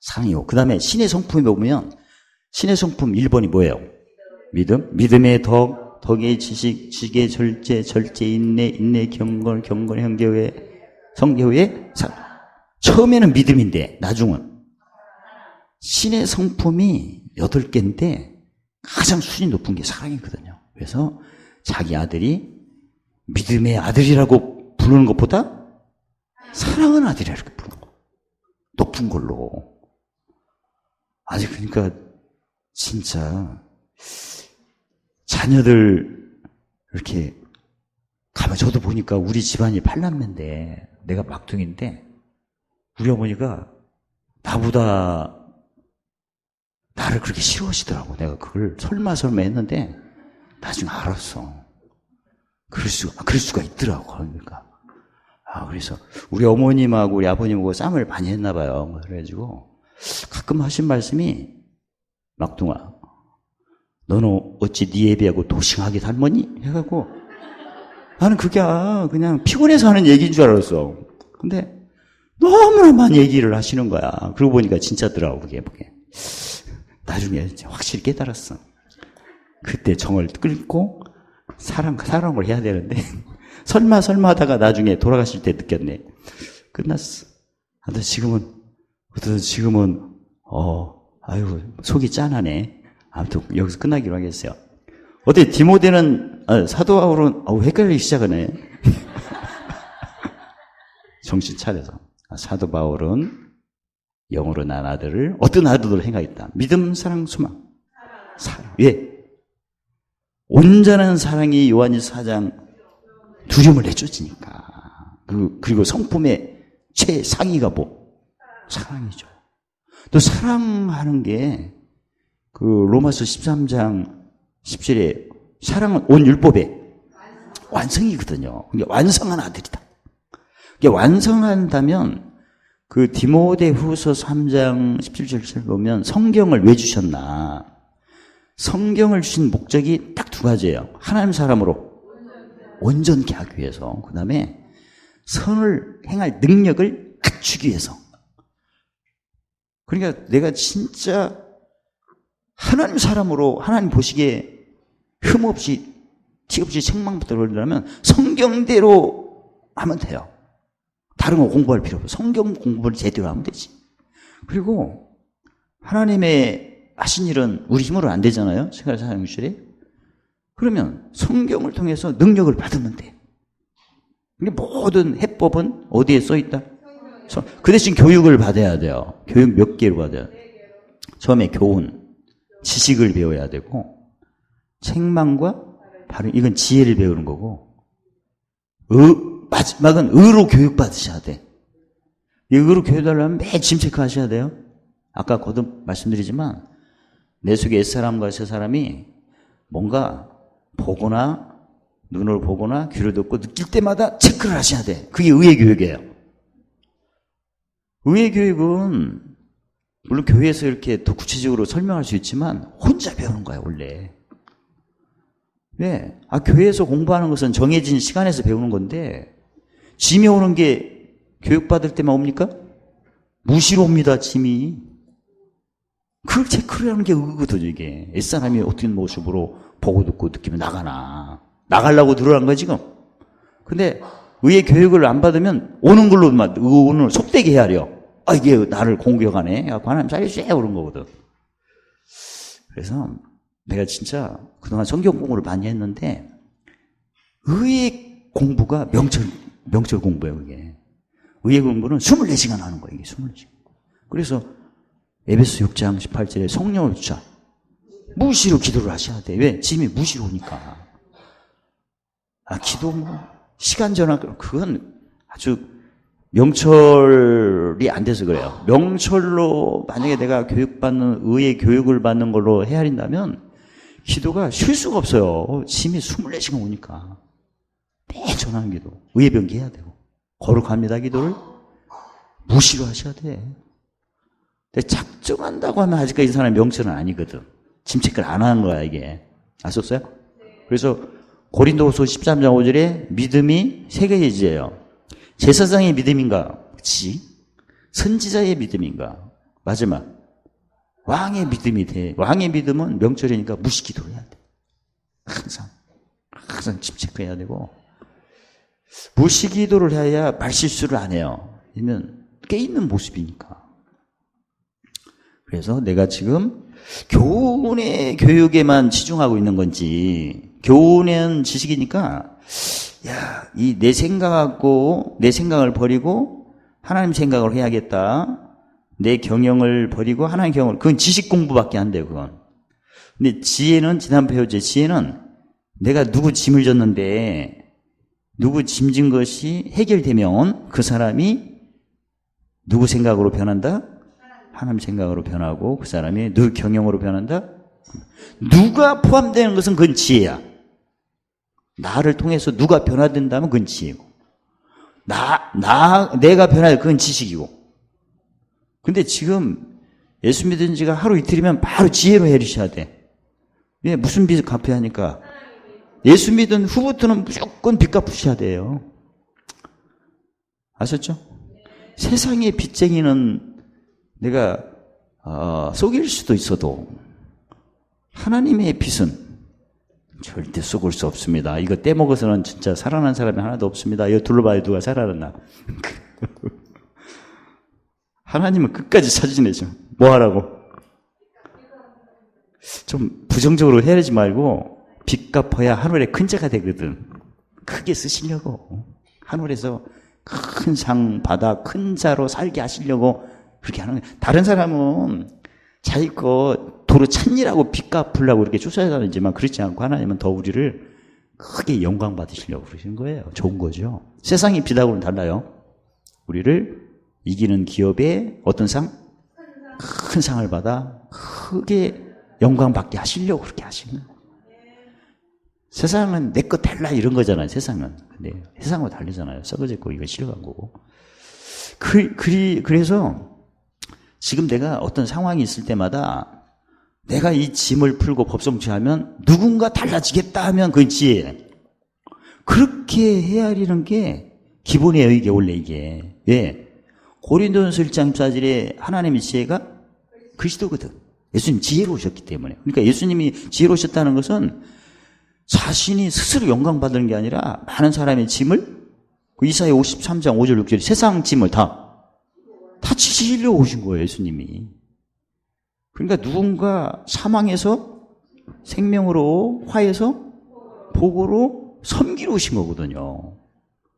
사랑이고 그 다음에 신의 성품에 보면 신의 성품 1번이 뭐예요? 믿음, 믿음의 덕, 덕의 지식, 지식의 절제, 절제 인내, 인내 경건, 경건 형제회, 성교회 사랑. 처음에는 믿음인데 나중은 신의 성품이 8개인데 가장 수준이 높은 게 사랑이거든요. 그래서 자기 아들이 믿음의 아들이라고 부르는 것보다 사랑하는 아들이라고 부르는 거. 높은 걸로. 아니, 그러니까, 진짜, 자녀들, 이렇게, 가면 저도 보니까 우리 집안이 8남매인데, 내가 막둥인데, 우리 어머니가 나보다 나를 그렇게 싫어하시더라고. 내가 그걸 설마 했는데, 나중에 알았어. 그럴 수가 있더라고. 그러니까. 그래서 우리 어머님하고 우리 아버님하고 싸움을 많이 했나 봐요. 그래가지고 가끔 하신 말씀이 막둥아, 너는 어찌 네 애비하고 도싱하게 닮았니? 해갖고 나는 그게 그냥 피곤해서 하는 얘기인 줄 알았어. 근데 너무나 많이 얘기를 하시는 거야. 그러고 보니까 진짜더라고. 그게. 나중에 확실히 깨달았어. 그때 정을 끌고 사랑을 해야 되는데 설마 하다가 나중에 돌아가실 때 느꼈네. 끝났어. 지금은 아유 속이 짠하네. 아무튼 여기서 끝나기로 하겠어요. 어때 디모데는 사도 바울은 헷갈리기 시작하네. 정신 차려서 사도 바울은 영으로 난 아들을 어떤 아들로 행하겠다. 믿음, 사랑, 소망. 왜? 온전한 사랑이 요한일서 4장 두려움을 내쫓으니까. 그리고 성품의 최상위가 사랑이죠. 또 사랑하는 게 로마서 13장 10절에 사랑은 온 율법의 완성이거든요. 그러니까 완성한 아들이다. 그러니까 완성한다면 디모데후서 3장 17절을 보면 성경을 왜 주셨나? 성경을 주신 목적이 딱 2가지예요. 하나님 사람으로 온전케 하기 위해서, 그 다음에 선을 행할 능력을 갖추기 위해서. 그러니까 내가 진짜 하나님 사람으로 하나님 보시기에 흠없이 티없이 책망부터 그러려면 성경대로 하면 돼요. 다른 거 공부할 필요 없어. 성경 공부를 제대로 하면 되지. 그리고 하나님의 하신 일은 우리 힘으로 안 되잖아요. 생활사용실에. 그러면 성경을 통해서 능력을 받으면 돼. 모든 해법은 어디에 써있다? 그 대신 교육을 받아야 돼요. 교육 몇 개로 받아야 돼요? 처음에 교훈, 지식을 배워야 되고, 책망과 바로 이건 지혜를 배우는 거고, 마지막은 의로 교육받으셔야 돼. 이 의로 교육하려면 매일 짐 체크하셔야 돼요. 아까 거듭 말씀드리지만 내 속에 옛사람과 새사람이 뭔가 보거나 눈을 보거나 귀를 듣고 느낄 때마다 체크를 하셔야 돼. 그게 의의 교육이에요. 의의 교육은 물론 교회에서 이렇게 더 구체적으로 설명할 수 있지만 혼자 배우는 거야 원래. 왜? 교회에서 공부하는 것은 정해진 시간에서 배우는 건데 짐이 오는 게 교육받을 때만 옵니까? 무시로 옵니다, 짐이. 그걸 체크를 하는 게 의거든요, 이게. 옛사람이 어떤 모습으로 보고 듣고 느끼면 나가려고 들어간 거야, 지금. 근데 의의 교육을 안 받으면 오는 걸로만, 오늘 속되게 헤아려. 이게 나를 공격하네. 하나님 살려주세요, 그런 거거든. 그래서 내가 진짜 그동안 성경 공부를 많이 했는데 의의 공부가 명철 공부예요, 이게. 의의 공부는 24시간 하는 거예요, 이게 24시간. 그래서 에베소 6장 18절에 성령을 주자. 무시로 기도를 하셔야 돼. 왜? 짐이 무시로 오니까. 기도 시간 전환, 그건 아주 명철이 안 돼서 그래요. 명철로 만약에 내가 교육받는, 의의 교육을 받는 걸로 헤아린다면 기도가 쉴 수가 없어요. 심히 24시간 오니까. 매일 전하는 기도. 의의 병기 해야 되고. 거룩합니다 기도를 무시로 하셔야 돼. 근데 작정한다고 하면 아직까지 이 사람이 명철은 아니거든. 침체를 안 하는 거야 이게. 아셨어요? 그래서 고린도후서 13장 5절에 믿음이 세 개의 지예요. 제사장의 믿음인가? 그치? 선지자의 믿음인가? 마지막 왕의 믿음이 돼. 왕의 믿음은 명철이니까 무시 기도를 해야 돼. 항상 침체해야 되고 무시 기도를 해야 말실수를 안 해요. 아니면 깨있는 모습이니까. 그래서 내가 지금 교훈의 교육에만 치중하고 있는 건지, 교훈은 지식이니까 야, 이 내 생각하고 내 생각을 버리고 하나님 생각을 해야겠다. 내 경영을 버리고 하나님 경영을, 그건 지식 공부밖에 안 돼요, 그건. 근데 지혜는, 지난번 배웠죠. 지혜는 내가 누구 짐을 졌는데 누구 짐진 것이 해결되면 그 사람이 누구 생각으로 변한다? 하나님 생각으로 변하고 그 사람이 누구 경영으로 변한다? 누가 포함되는 것은 그건 지혜야. 나를 통해서 누가 변화된다면 그건 지혜고, 내가 변화돼 그건 지식이고. 근데 지금 예수 믿은 지가 하루 이틀이면 바로 지혜로 해리셔야 돼. 왜? 무슨 빚을 갚아야 하니까. 예수 믿은 후부터는 무조건 빚 갚으셔야 돼요. 아셨죠? 세상의 빚쟁이는 내가 속일 수도 있어도 하나님의 빚은 절대 속을 수 없습니다. 이거 떼먹어서는 진짜 살아난 사람이 하나도 없습니다. 이거 둘러봐야 누가 살아났나. 하나님은 끝까지 찾으내죠. 뭐 하라고? 좀 부정적으로 헤아리지 말고 빚 갚아야 하늘에 큰 자가 되거든. 크게 쓰시려고. 하늘에서 큰 상 받아 큰 자로 살게 하시려고 그렇게 하는 거예요. 다른 사람은 자기 거 도로 찾느라고 빚 갚으려고 이렇게 쫓아다니지만 그렇지 않고 하나님은 더 우리를 크게 영광 받으시려고 그러시는 거예요. 좋은 거죠. 세상의 빚하고는 달라요. 우리를 이기는 기업에 어떤 상? 큰 상을 받아 크게 영광 받게 하시려고 그렇게 하시는 거예요. 세상은 내 거 달라 이런 거잖아요. 세상은. 근데 세상과 다르잖아요. 썩어졌고 이거 싫어간 거고. 그래서 지금 내가 어떤 상황이 있을 때마다 내가 이 짐을 풀고 법성취하면 누군가 달라지겠다 하면 그건 지혜예요. 그렇게 헤아리는 게 기본의 의게 원래 이게. 왜? 고린도전서 1장 4절에 하나님의 지혜가 그리스도거든. 예수님 지혜로 오셨기 때문에. 그러니까 예수님이 지혜로 오셨다는 것은 자신이 스스로 영광 받는 게 아니라 많은 사람의 짐을, 이사야 53장 5절 6절 세상 짐을 다 지시려고 오신 거예요, 예수님이. 그러니까 누군가 사망에서 생명으로, 화에서 복으로 섬기러 오신 거거든요.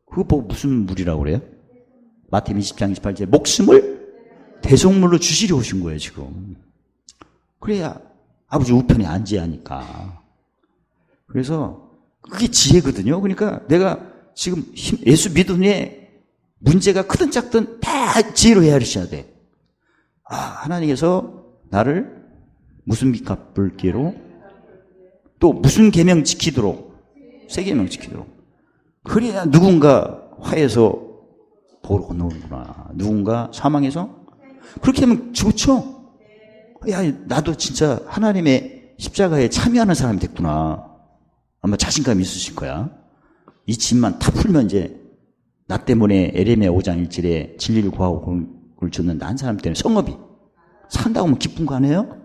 그거 보고 무슨 물이라고 그래요? 마태복음 20장 28절 목숨을 대속물로 주시려 오신 거예요, 지금. 그래야 아버지 우편에 앉아야 하니까. 그래서 그게 지혜거든요. 그러니까 내가 지금 예수 믿음에 문제가 크든 작든 다 지혜로 헤아리셔야 돼. 하나님께서 나를 무슨 빚 갚을 기로 또 무슨 계명 지키도록, 세 계명 지키도록. 그래야 누군가 화해서 복으로 건너오는구나. 누군가 사망해서 그렇게 하면 좋죠. 야, 나도 진짜 하나님의 십자가에 참여하는 사람이 됐구나. 아마 자신감이 있으실 거야. 이 짐만 다 풀면 이제 나 때문에 에레미야 5장 1절에 진리를 구하고 공을 줬는데 한 사람 때문에 성읍이 산다고 하면 기쁜 거 아니에요?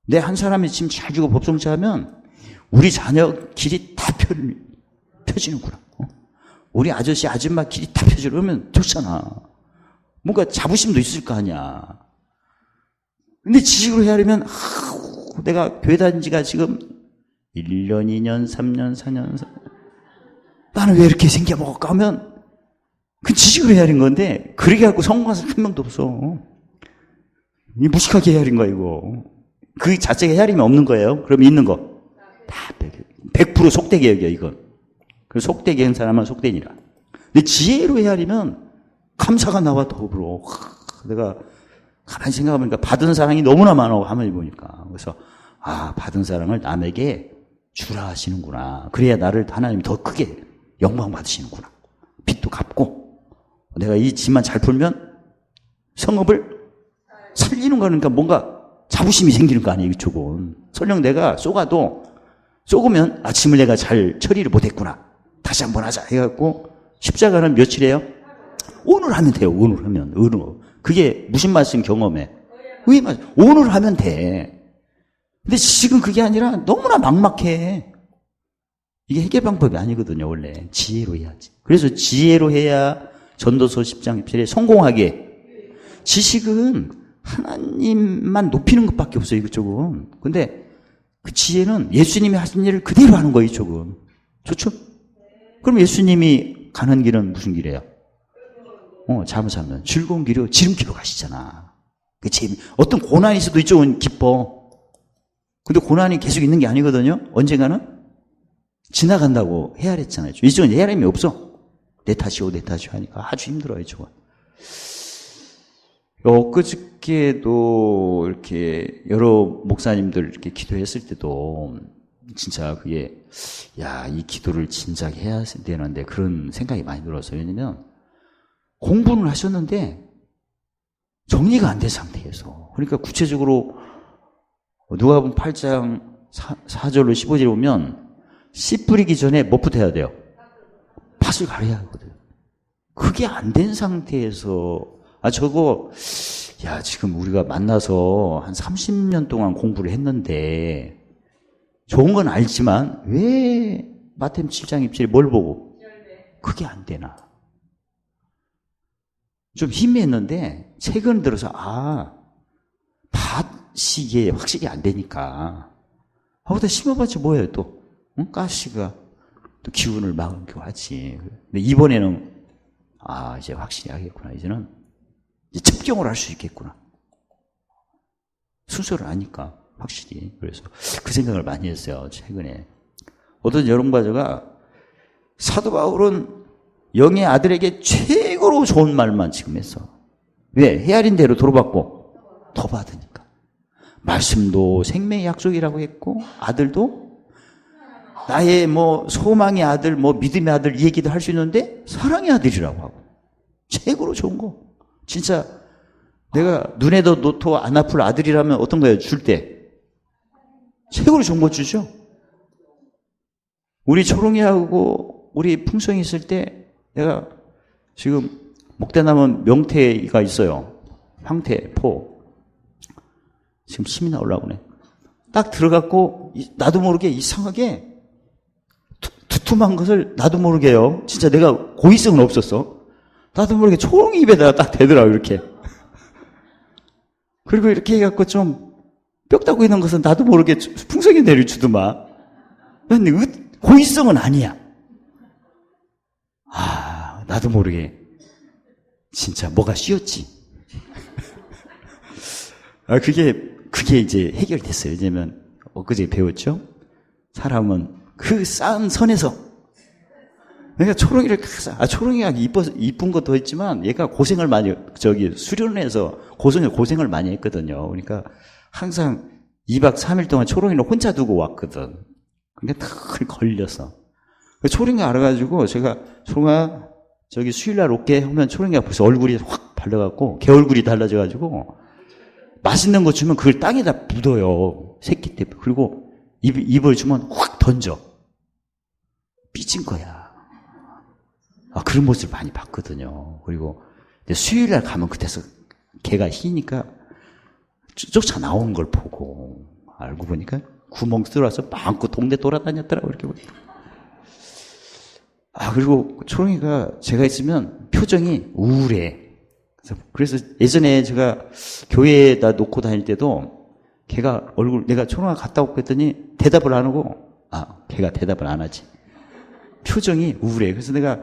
내 한 사람이 짐 잘 주고 법성취하면 우리 자녀 길이 다 펴지는구나. 우리 아저씨 아줌마 길이 다 펴지려면 좋잖아. 뭔가 자부심도 있을 거 아니야. 근데 지식으로 헤아리면 내가 교회 다닌 지가 지금 1년, 2년, 3년, 4년 나는 왜 이렇게 생겨먹을까 하면 그 지식으로 헤아린 건데 그렇게 갖고 성공한 사람 한 명도 없어. 이 무식하게 헤아린 거야 이거. 그 자체가 헤아림이 없는 거예요. 그럼 있는 거 다 100% 속되게 여겨 이건. 그 속되게 한 사람은 속되니라. 근데 지혜로 헤아리면 감사가 나와 더불어. 내가 가만히 생각해보니까 받은 사랑이 너무나 많아, 가만히 보니까. 그래서, 받은 사랑을 남에게 주라 하시는구나. 그래야 나를 하나님이 더 크게 영광 받으시는구나. 빚도 갚고, 내가 이 집만 잘 풀면 성읍을 살리는 거니까 뭔가 자부심이 생기는 거 아니에요, 이쪽은. 설령 내가 쏘으면 아침을 내가 잘 처리를 못했구나. 다시 한번 하자 해갖고, 십자가는 며칠이에요? 오늘 하면 돼요, 오늘 하면. 그게 무슨 말씀 경험해? 왜 말씀? 오늘 하면 돼. 근데 지금 그게 아니라 너무나 막막해. 이게 해결 방법이 아니거든요, 원래. 지혜로 해야지. 그래서 지혜로 해야 전도서 10장 17에 성공하게. 지식은 하나님만 높이는 것밖에 없어요, 이쪽은. 근데 그 지혜는 예수님이 하신 일을 그대로 하는 거예요, 이쪽은. 좋죠? 그럼 예수님이 가는 길은 무슨 길이에요? 잘못하면 즐거운 길이요, 지름길로 가시잖아. 어떤 고난이 있어도 이쪽은 기뻐. 근데 고난이 계속 있는 게 아니거든요. 언젠가는 지나간다고 헤아렸잖아요. 이쪽은 헤아림이 없어. 내 탓이오 하니까 아주 힘들어요, 이쪽은. 엊그저께도 이렇게 여러 목사님들 이렇게 기도했을 때도 진짜 그게, 이 기도를 진작 해야 되는데 그런 생각이 많이 들었어요. 왜냐면 공부는 하셨는데 정리가 안 된 상태에서. 그러니까 구체적으로 누가복음 8장 4절로 15절에 보면 씨 뿌리기 전에 뭐부터 해야 돼요? 밭을 갈아야 하거든요. 그게 안 된 상태에서 지금 우리가 만나서 한 30년 동안 공부를 했는데 좋은 건 알지만 왜 마태복음 7장 27에 뭘 보고 그게 안 되나? 좀 희미했는데 최근 들어서 밭이 이게 확실히 안 되니까 거기다 심어봤자 뭐예요 또? 가시가 또 기운을 막고 하지. 근데 이번에는 이제 확실히 하겠구나. 이제는 첩경을 할 수 있겠구나. 순서를 아니까 확실히. 그래서 그 생각을 많이 했어요, 최근에. 어떤 여론과저가 사도 바울은 영의 아들에게 최고로 좋은 말만 지금 했어. 왜? 헤아린 대로 도로받고 더 받으니까. 말씀도 생명의 약속이라고 했고, 아들도 나의 소망의 아들, 믿음의 아들 이 얘기도 할 수 있는데 사랑의 아들이라고 하고. 최고로 좋은 거. 진짜 내가 눈에도 노토 안 아플 아들이라면 어떤 거예요? 줄 때. 최고로 좋은 거 주죠. 우리 초롱이하고 우리 풍성이 있을 때 내가 지금 목대 남은 명태가 있어요. 황태, 포. 지금 심이 나오려고 그래. 딱 들어갔고 나도 모르게 이상하게 두툼한 것을 나도 모르게요. 진짜 내가 고의성은 없었어. 나도 모르게 초롱이 입에다가 딱 대더라고 이렇게. 그리고 이렇게 해갖고 좀 뼈다고 있는 것은 나도 모르게 풍성이 내려주더만. 근데 고의성은 아니야. 나도 모르게 진짜 뭐가 씌었지. 그게 이제 해결됐어요. 왜냐면 엊그제 배웠죠. 사람은 그 쌓은 선에서 내가 초롱이를 초롱이가 이쁜 것도 있지만 얘가 고생을 많이 수련해서 고생을 많이 했거든요. 그러니까 항상 2박 3일 동안 초롱이를 혼자 두고 왔거든. 근데 탁 걸렸어. 초롱이 알아가지고 제가 초롱아 저기 수요일날 올게 하면 초롱이가 벌써 얼굴이 확 발려갖고 개 얼굴이 달라져가지고 맛있는 거 주면 그걸 땅에다 묻어요. 새끼 때. 그리고 입을 주면 확 던져. 삐진 거야. 그런 모습을 많이 봤거든요. 그리고 수요일날 가면 그때서 개가 희니까 쫓아 나오는 걸 보고 알고 보니까 구멍 뚫어서 마음껏 동네 돌아다녔더라고 이렇게 보니까. 그리고 초롱이가 제가 있으면 표정이 우울해. 그래서 예전에 제가 교회에다 놓고 다닐 때도 걔가 내가 초롱아 갔다 올고 했더니 대답을 안 하고, 걔가 대답을 안 하지. 표정이 우울해. 그래서 내가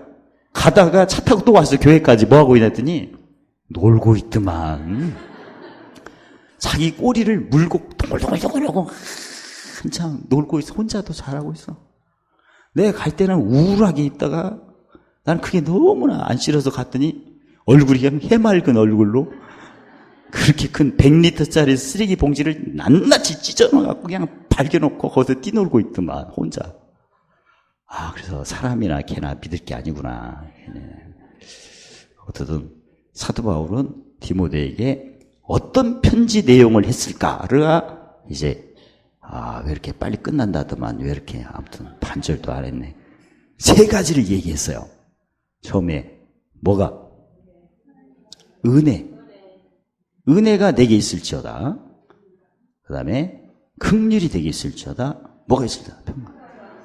가다가 차 타고 또 왔어, 교회까지. 뭐 하고 있나 했더니 놀고 있더만. 자기 꼬리를 물고 동글동글동글하고 한참 놀고 있어. 혼자도 잘하고 있어. 내가 갈 때는 우울하게 있다가 나는 그게 너무나 안 싫어서 갔더니 얼굴이 그냥 해맑은 얼굴로 그렇게 큰 100리터짜리 쓰레기 봉지를 낱낱이 찢어놔갖고 그냥 발겨놓고 거기서 뛰놀고 있더만, 혼자. 아, 그래서 사람이나 개나 믿을 게 아니구나. 어쨌든 사도 바울은 디모데에게 어떤 편지 내용을 했을까를 이제 왜 이렇게 빨리 끝난다더만, 왜 이렇게, 아무튼 반절도 안 했네. 3가지를 얘기했어요. 처음에 뭐가? 은혜가 내게 있을지어다. 그 다음에 긍휼이 내게 있을지어다. 뭐가 있을지어다. 평강.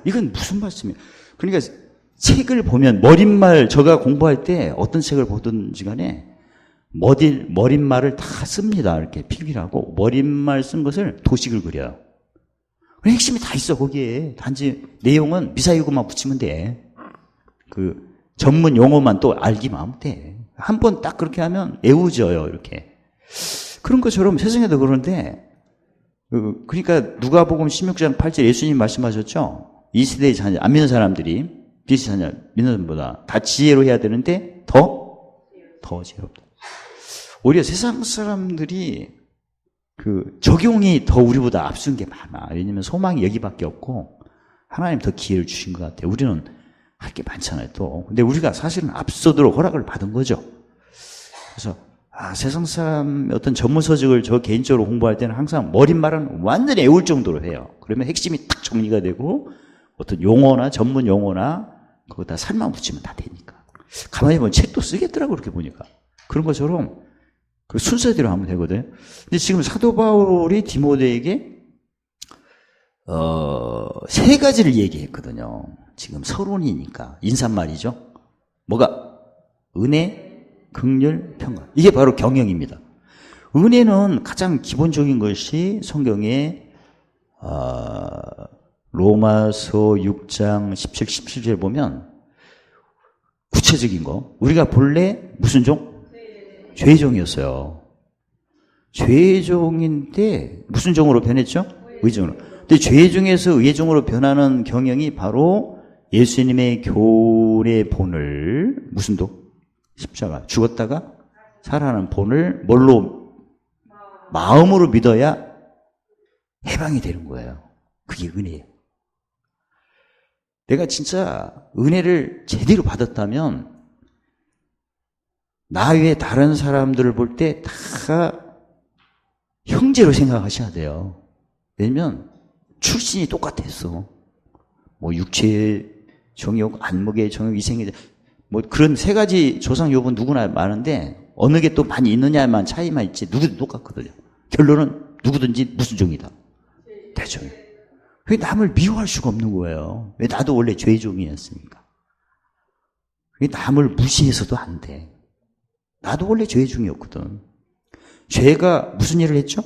이건 무슨 말씀이에요? 그러니까 책을 보면 머릿말, 제가 공부할 때 어떤 책을 보든지 간에 머릿말을 다 씁니다. 이렇게 필기하고 머릿말 쓴 것을 도식을 그려요. 핵심이 다 있어, 거기에. 단지 내용은 미사일구만 붙이면 돼. 그 전문 용어만 또 알기만 하면 돼. 한 번 딱 그렇게 하면 애우져요, 이렇게. 그런 것처럼 세상에도 그런데, 그러니까 누가복음 16장 8절 예수님 말씀하셨죠? 이 시대의 자녀, 안 믿는 사람들이 비슷한 자녀, 믿는 사람보다 다 지혜로 해야 되는데 더 지혜롭다. 오히려 세상 사람들이 적용이 더 우리보다 앞선 게 많아. 왜냐면 소망이 여기밖에 없고 하나님 더 기회를 주신 것 같아요. 우리는 할 게 많잖아요, 또. 근데 우리가 사실은 앞서도록 허락을 받은 거죠. 그래서 세상 사람 어떤 전문 서적을 저 개인적으로 공부할 때는 항상 머릿말은 완전히 애울 정도로 해요. 그러면 핵심이 딱 정리가 되고 어떤 용어나 전문 용어나 거기다 살만 붙이면 다 되니까. 가만히 보면 책도 쓰겠더라고, 그렇게 보니까. 그런 것처럼 그 순서대로 하면 되거든요. 근데 지금 사도 바울이 디모데에게 3가지를 얘기했거든요. 지금 서론이니까 인사말이죠. 뭐가? 은혜, 긍휼, 평강. 이게 바로 경영입니다. 은혜는 가장 기본적인 것이 성경에 로마서 6장 17, 17절 보면 구체적인 거. 우리가 본래 무슨 종? 죄의 종이었어요. 죄의 종인데 무슨 종으로 변했죠? 의종으로. 근데 죄의 종에서 의의 종으로 변하는 경영이 바로 예수님의 교훈의 본을, 무슨 도? 십자가. 죽었다가 살아나는 본을 뭘로? 마음으로 믿어야 해방이 되는 거예요. 그게 은혜예요. 내가 진짜 은혜를 제대로 받았다면 나 외에 다른 사람들을 볼 때 다 형제로 생각하셔야 돼요. 왜냐면 출신이 똑같았어. 뭐 육체의 정욕, 안목의 정욕, 이생의 뭐 그런 3가지 조상 요분 누구나 많은데 어느 게 또 많이 있느냐만 차이만 있지 누구도 똑같거든요. 결론은 누구든지 무슨 종이다. 대종이. 왜 남을 미워할 수가 없는 거예요? 왜 나도 원래 죄의 종이었으니까. 왜 남을 무시해서도 안 돼. 나도 원래 죄의 종이었거든. 죄가 무슨 일을 했죠?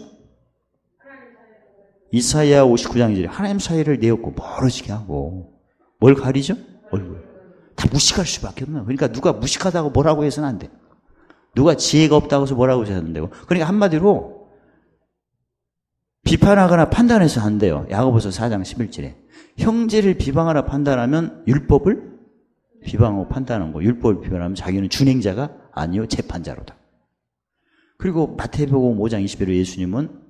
이사야 59장 2절에 하나님 사이를 내었고 멀어지게 하고 뭘 가리죠? 얼굴. 다 무식할 수밖에 없는. 그러니까 누가 무식하다고 뭐라고 해서는 안 돼. 누가 지혜가 없다고 해서 뭐라고 해서는 안 되고. 그러니까 한마디로 비판하거나 판단해서 안 돼요. 야고보서 4장 11절에. 형제를 비방하나 판단하면 율법을 비방하고 판단하는 거. 율법을 비판하면 자기는 준행자가 아니요 재판자로다. 그리고 마태복음 5장 20절에 예수님은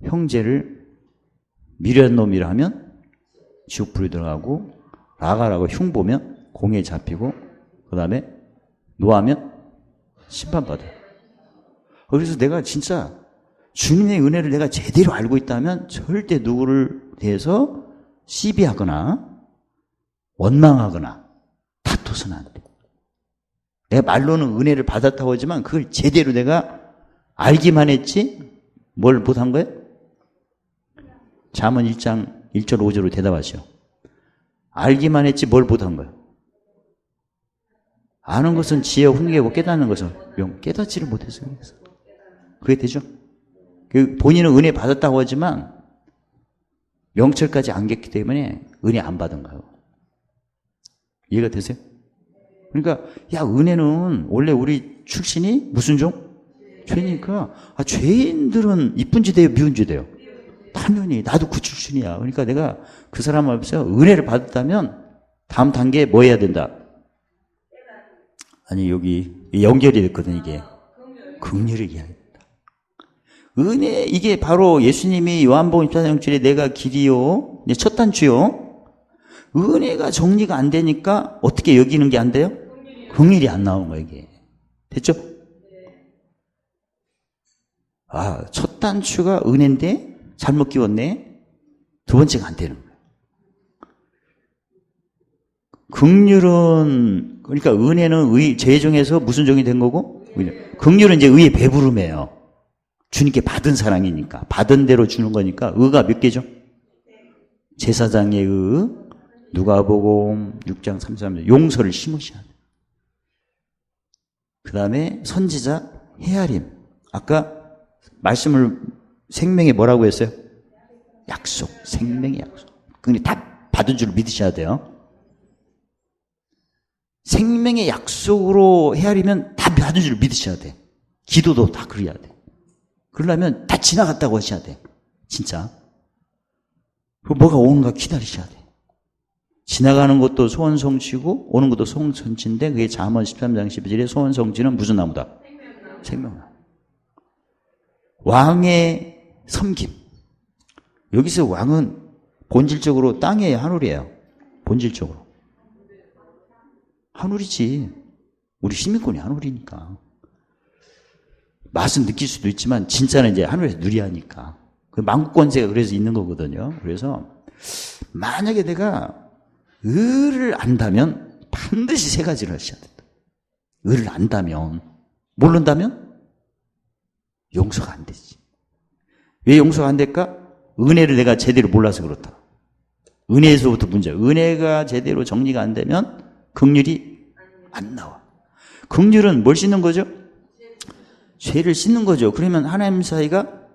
형제를 미련한 놈이라 하면 지옥불에 들어가고 나가라고 흉보면 공에 잡히고 그 다음에 노하면 심판받아. 그래서 내가 진짜 주님의 은혜를 내가 제대로 알고 있다면 절대 누구를 대해서 시비하거나 원망하거나 다투서는 안 돼. 내가 말로는 은혜를 받았다고 하지만 그걸 제대로 내가 알기만 했지 뭘 못한 거예요? 잠언 1장 1절 5절로 대답하시오. 알기만 했지 뭘 못한 거예요? 아는 것은 지혜와 훈계고 깨닫는 것은 명. 깨닫지를 못해서 그게 되죠? 본인은 은혜 받았다고 하지만 명철까지 안 겠기 때문에 은혜 안 받은 거예요. 이해가 되세요? 그러니까 야 은혜는 원래 우리 출신이 무슨 종? 죄니까 죄인들은 이쁜 짓 돼요? 미운 짓 돼요? 당연히 나도 그 출신이야. 그러니까 내가 그 사람 앞에서 은혜를 받았다면 다음 단계에 뭐 해야 된다? 아니, 여기 연결이 됐거든, 이게. 긍휼을 얘기합니다. 은혜, 이게 바로 예수님이 요한복음 14장줄에 내가 길이요, 첫 단추요. 은혜가 정리가 안 되니까 어떻게 여기는 게 안 돼요? 긍휼이 안 나오는 거예요, 이게. 됐죠? 아, 첫 단추가 은혜인데 잘못 끼웠네. 두 번째가 안 되는 거예요. 긍휼은, 그러니까 은혜는 죄 중에서 무슨 종이 된 거고? 긍휼은 이제 의의 배부름이에요. 주님께 받은 사랑이니까. 받은 대로 주는 거니까. 의가 몇 개죠? 제사장의 의, 누가복음 6장 33절 용서를 심으셔야 돼요. 그 다음에 선지자 헤아림. 아까 말씀을 생명에 뭐라고 했어요? 약속. 생명의 약속. 근데 다 받은 줄 믿으셔야 돼요. 생명의 약속으로 헤아리면 다 받은 줄 믿으셔야 돼. 기도도 다 그래야 돼. 그러려면 다 지나갔다고 하셔야 돼. 진짜. 뭐가 오는가 기다리셔야 돼. 지나가는 것도 소원성취고 오는 것도 소원성취인데 그게 잠언 13장 12절에 소원성취는 무슨 나무다? 생명나무. 왕의 섬김. 여기서 왕은 본질적으로 땅이에요, 하늘이에요? 본질적으로. 하늘이지. 우리 시민권이 하늘이니까. 맛은 느낄 수도 있지만 진짜는 이제 하늘에서 누리하니까. 그 만국권세가 그래서 있는 거거든요. 그래서 만약에 내가 의를 안다면 반드시 세 가지를 하셔야 된다. 의를 안다면. 모른다면 용서가 안 되지. 왜 용서가 안 될까? 은혜를 내가 제대로 몰라서 그렇다. 은혜에서부터 문제야. 은혜가 제대로 정리가 안 되면 긍휼이 안 나와. 긍휼은 뭘 씻는 거죠? 죄를 씻는 거죠. 그러면 하나님 사이가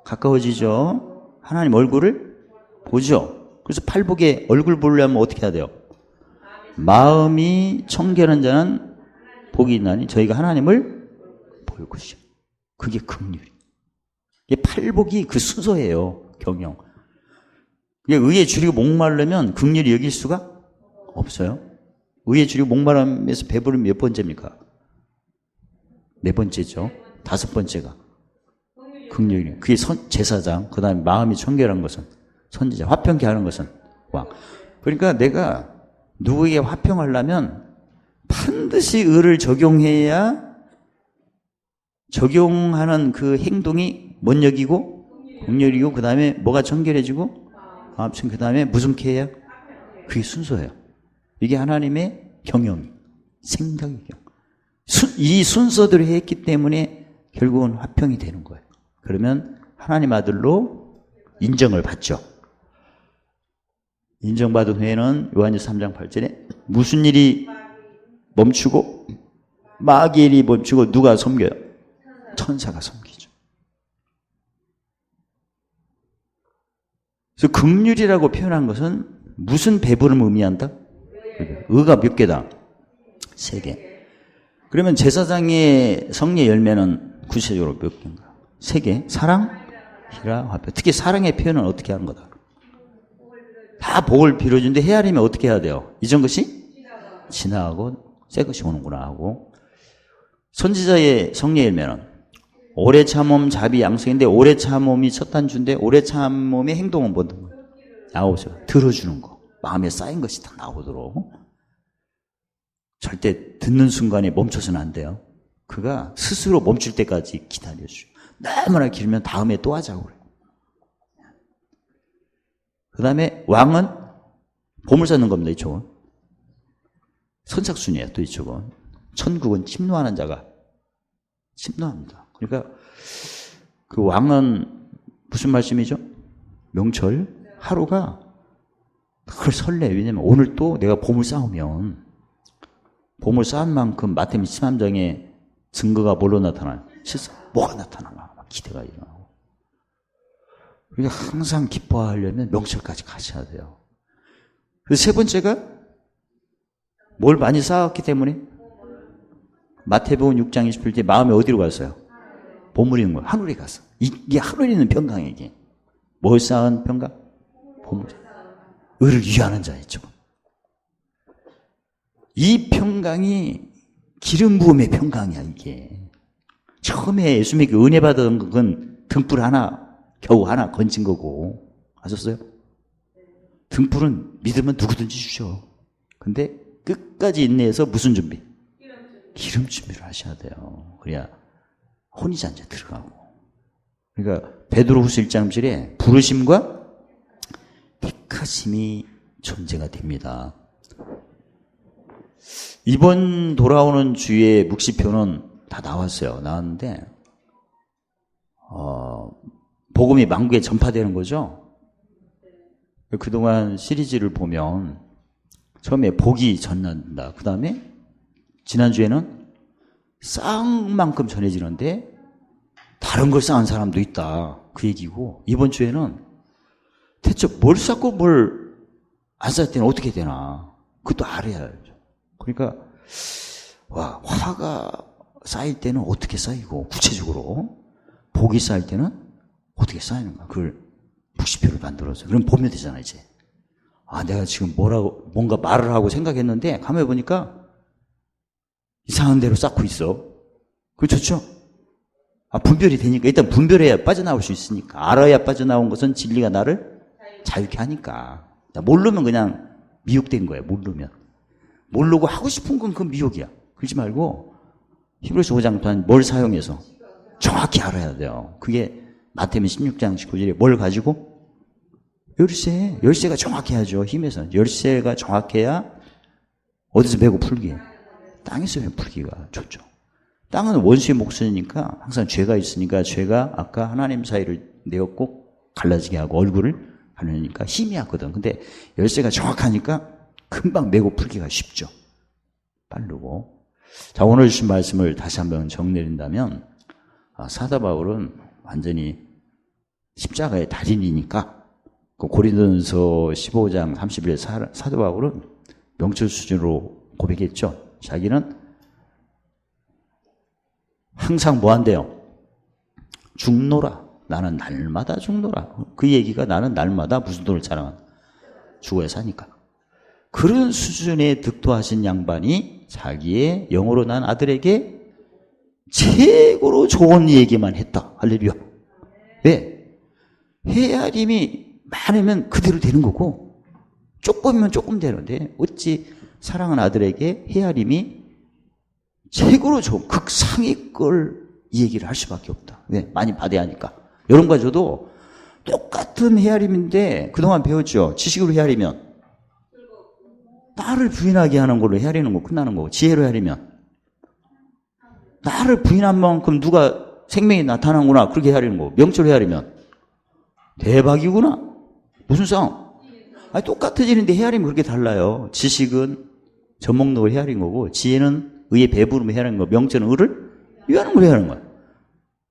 가까워지죠. 하나님 얼굴을 보죠. 그래서 팔복에 얼굴 보려면 어떻게 해야 돼요? 마음이 청결한 자는 복이 있나니 저희가 하나님을 볼 것이요. 그게 긍휼이. 이게 팔복이 그 순서예요. 경영. 의에 줄이고 목마르면 긍휼이 여길 수가 없어요. 의에 줄이고 목마름에서 배부르면 몇 번째입니까? 네 번째죠. 다섯 번째가 긍휼이. 그게 제사장. 그 다음에 마음이 청결한 것은 선지자. 화평케 하는 것은 왕. 그러니까 내가 누구에게 화평하려면 반드시 의를 적용해야 적용하는 그 행동이 뭔 역이고 긍휼이고 그 다음에 뭐가 청결해지고 그 다음에 무슨 케야? 그게 순서예요. 이게 하나님의 경영, 생각의 경영. 이 순서대로 했기 때문에 결국은 화평이 되는 거예요. 그러면 하나님 아들로 인정을 받죠. 인정받은 후에는 요한일서 3장 8절에 무슨 일이 멈추고 마귀의 일이 멈추고 누가 섬겨요? 천사가 섬기죠. 그래서 긍휼이라고 표현한 것은 무슨 배부름을 의미한다? 의가 몇 개다? 3개. 그러면 제사장의 성례 열매는 구체적으로 몇 개인가? 3개. 사랑, 희라, 화평. 특히 사랑의 표현은 어떻게 하는 거다? 다 복을 빌어주는데 헤아리면 어떻게 해야 돼요? 이전 것이 지나가고 새 것이 오는구나 하고. 선지자의 성례 열매는 오래 참음 자비 양성인데 오래 참음이 첫 단추인데 오래 참음의 행동은 뭐든 나오죠. 들어주는 거. 마음에 쌓인 것이 다 나오도록. 절대 듣는 순간에 멈춰서는 안 돼요. 그가 스스로 멈출 때까지 기다려줘. 너무나 길면 다음에 또 하자고 그래요. 그 다음에 왕은 보물 쌓는 겁니다. 이쪽은. 선착순이에요. 또 이쪽은. 천국은 침노하는 자가 침노합니다. 그러니까 그 왕은 무슨 말씀이죠? 명철 하루가 그걸 설레. 왜냐면 오늘 또 내가 보물 쌓으면 보물 쌓은 만큼 마태복음 13장에 증거가 뭘로 나타나요? 실상 뭐가 나타나나 기대가 일어나고. 그러니까 항상 기뻐하려면 명철까지 가셔야 돼요. 그래서 세 번째가 뭘 많이 쌓았기 때문에 마태복음 6장 27절 마음이 어디로 갔어요? 보물이 있는 거예요. 하늘에 갔어. 이게 하늘에 있는 평강이에요. 이게. 뭘 쌓은 평강? 보물. 의를 위하는 자 있죠. 이 평강이 기름 부음의 평강이야, 이게. 처음에 예수님에게 은혜 받은 건 등불 하나, 겨우 하나 건진 거고. 아셨어요? 등불은 믿으면 누구든지 주죠. 근데 끝까지 인내해서 무슨 준비? 기름 준비를 하셔야 돼요. 그래야 혼이잔재 들어가고. 그러니까 베드로후서 1장 7에 부르심과 택하심이 존재가 됩니다. 이번 돌아오는 주의 묵시표는 다 나왔어요. 나왔는데 복음이 만국에 전파되는 거죠. 그동안 시리즈를 보면 처음에 복이 전한다. 그 다음에 지난주에는 쌓은 만큼 전해지는데 다른 걸 쌓은 사람도 있다. 그 얘기고, 이번 주에는 대체 뭘 쌓고 뭘 안 쌓을 때는 어떻게 되나. 그것도 알아야죠. 그러니까 화가 쌓일 때는 어떻게 쌓이고, 구체적으로 복이 쌓일 때는 어떻게 쌓이는가. 그걸 묵시표를 만들어서 그럼 보면 되잖아. 이제 내가 지금 뭔가 말을 하고 생각했는데 가만히 보니까 이상한 대로 쌓고 있어. 그거 좋죠? 분별이 되니까. 일단 분별해야 빠져나올 수 있으니까. 알아야 빠져나온 것은 진리가 나를 자유케 하니까. 모르면 그냥 미혹된 거야. 모르고 하고 싶은 건 그 미혹이야. 그러지 말고 히브리서 5장 또한 뭘 사용해서 정확히 알아야 돼요. 그게 마태복음 16장 19절에 뭘 가지고? 열쇠가 정확해야죠. 힘에서. 열쇠가 정확해야 어디서 메고 풀기? 땅에서 메고 풀기가 좋죠. 땅은 원수의 목소리니까 항상 죄가 있으니까 죄가 아까 하나님 사이를 내었고 갈라지게 하고 얼굴을 가려니까 힘이 약거든. 근데 열쇠가 정확하니까 금방 메고 풀기가 쉽죠. 빠르고. 자, 오늘 주신 말씀을 다시 한번 정리한다면 사도 바울은 완전히 십자가의 달인이니까 그 고린도전서 15장 31절 사도 바울은 명철 수준으로 고백했죠. 자기는 항상 뭐 한대요? 죽노라. 나는 날마다 죽노라. 그 얘기가 나는 날마다 무슨 돈을 자랑한다. 죽어야 사니까. 그런 수준에 득도하신 양반이 자기의 영으로 난 아들에게 최고로 좋은 얘기만 했다. 할렐루야. 왜? 헤아림이 많으면 그대로 되는 거고 조금이면 조금 되는데 어찌 사랑하는 아들에게 헤아림이 최고로 좋은 극상위 걸 이 얘기를 할 수밖에 없다. 왜? 많이 받아야 하니까. 여러분과 저도 똑같은 헤아림인데 그동안 배웠죠. 지식으로 헤아리면 나를 부인하게 하는 걸로 헤아리는 거 끝나는 거고, 지혜로 헤아리면 나를 부인한 만큼 누가 생명이 나타나는구나 그렇게 헤아리는 거고, 명철로 헤아리면 대박이구나. 무슨 싸움? 똑같아지는데 헤아림이 그렇게 달라요. 지식은 젖먹는 헤아린 거고, 지혜는 의의 배부름을 헤아리는 거, 명철은 의를 위하는 걸 헤아리는 거야.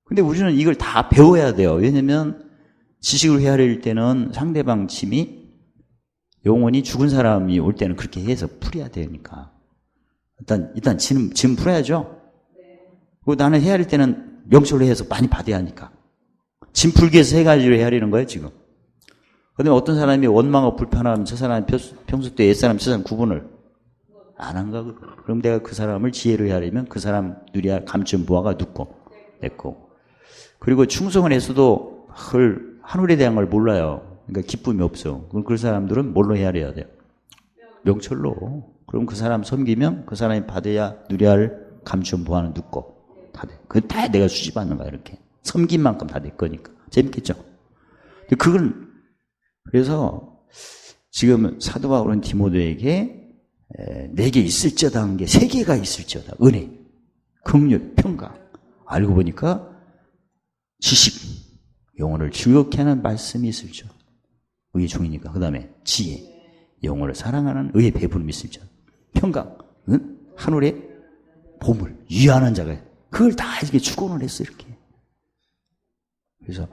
근데 우리는 이걸 다 배워야 돼요. 왜냐면 지식으로 헤아릴 때는 상대방 침이 영원히 죽은 사람이 올 때는 그렇게 해서 풀어야 되니까. 일단 짐 풀어야죠. 그리고 나는 헤아릴 때는 명철로 해서 많이 받아야 하니까. 짐 풀기 위해서 세 가지로 헤아리는 거예요, 지금. 그다음에 어떤 사람이 원망하고 불편하면 저 사람이 평소 때 옛사람, 저 사람 구분을 안 한가? 그럼 내가 그 사람을 지혜로 헤아리면 그 사람 누려야 감춘 부하가 눕고 냈고. 그리고 충성을 했어도 하늘에 대한 걸 몰라요. 그러니까 기쁨이 없어. 그럼 그 사람들은 뭘로 헤아려야 돼요? 명철로. 그럼 그 사람 섬기면 그 사람이 받아야 누려야 할 감춘 부하는 눕고 다 돼. 그건 다 내가 수집하는 거야, 이렇게. 섬긴 만큼 다 내 거니까. 재밌겠죠? 그래서 지금 사도 바울은 디모데에게 내게 있을지어다 한 게 세 개가 있을지어다. 은혜, 긍휼, 평강. 알고 보니까 지식, 영혼을 즐겁게 하는 말씀이 있을지어. 의의 종이니까. 그 다음에 지혜, 영혼을 사랑하는 의의 배부름이 있을지어. 평강, 하늘의 보물, 유한한 자가. 그걸 다 이렇게 축원을 했어, 이렇게. 그래서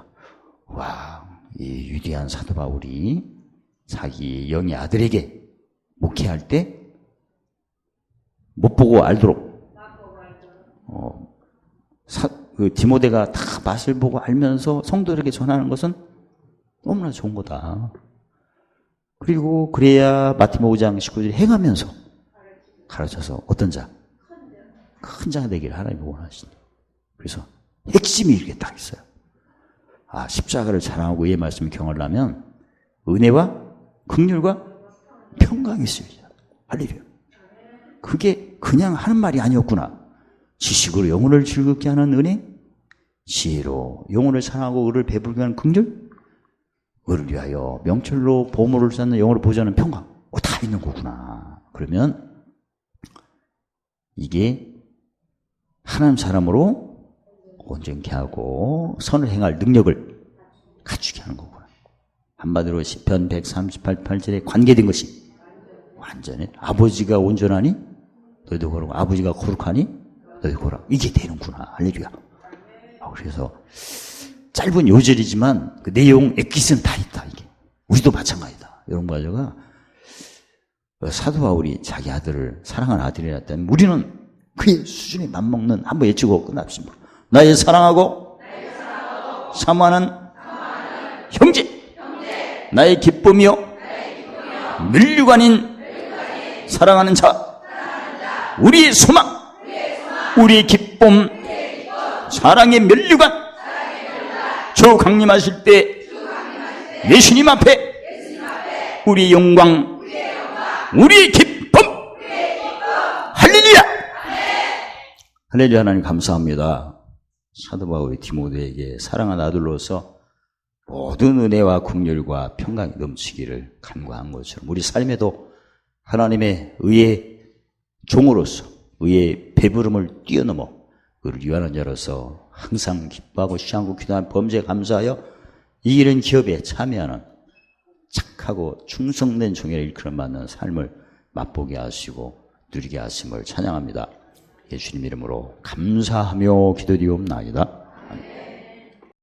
이 위대한 사도 바울이 자기 영의 아들에게 목회할 때 못 보고 알도록 그 디모데가 다 맛을 보고 알면서 성도들에게 전하는 것은 너무나 좋은 거다. 그리고 그래야 마태복음 5장 19절 행하면서 가르쳐서 어떤 자? 큰 자가 되기를 하나님이 원하십니다. 그래서 핵심이 이렇게 딱 있어요. 십자가를 자랑하고 이 말씀을 경험하려면 은혜와 긍휼과 평강이 있어야죠. 할렐루야. 그게 그냥 하는 말이 아니었구나. 지식으로 영혼을 즐겁게 하는 은혜, 지혜로 영혼을 사랑하고 의를 베풀게 하는 긍휼, 의를 위하여 명철로 보물을 쌓는 영혼을 보좌하는 평강. 다 있는 거구나. 그러면 이게 하나님 사람으로 온전케 하고 선을 행할 능력을 갖추게 하는 거구나. 한마디로 시편 138절에 관계된 것이 완전히 아버지가 온전하니 너희도 그러고 아버지가 거룩하니 너희도 그러고 이게 되는구나. 할렐루야. 그래서 짧은 요절이지만 그 내용 엑기스는 다 있다. 이게 우리도 마찬가지다. 이런 과정가 사도 바울이 자기 아들을 사랑하는 아들이 났다면 우리는 그의 수준에 맞먹는 한번 외치고 끝납시다. 나의 사랑하고 사모하는 형제, 나의 기쁨이요 면류관인 사랑하는 자, 우리의 소망, 우리의 기쁨, 사랑의 면류관, 주 강림하실 때 예수님 앞에 우리의 영광, 우리의 기쁨, 할렐루야! 할렐루야. 하나님 감사합니다. 사도 바울이 디모데에게 사랑하는 아들로서 모든 은혜와 긍휼과 평강이 넘치기를 간구한 것처럼 우리 삶에도 하나님의 의의 종으로서 의의 배부름을 뛰어넘어 그를 위하는 자로서 항상 기뻐하고 시한고 기도하는 범죄에 감사하여 이기는 기업에 참여하는 착하고 충성된 종을 일컬어맞는 삶을 맛보게 하시고 누리게 하심을 찬양합니다. 예수님 이름으로 감사하며 기도드리옵나이다. 아멘.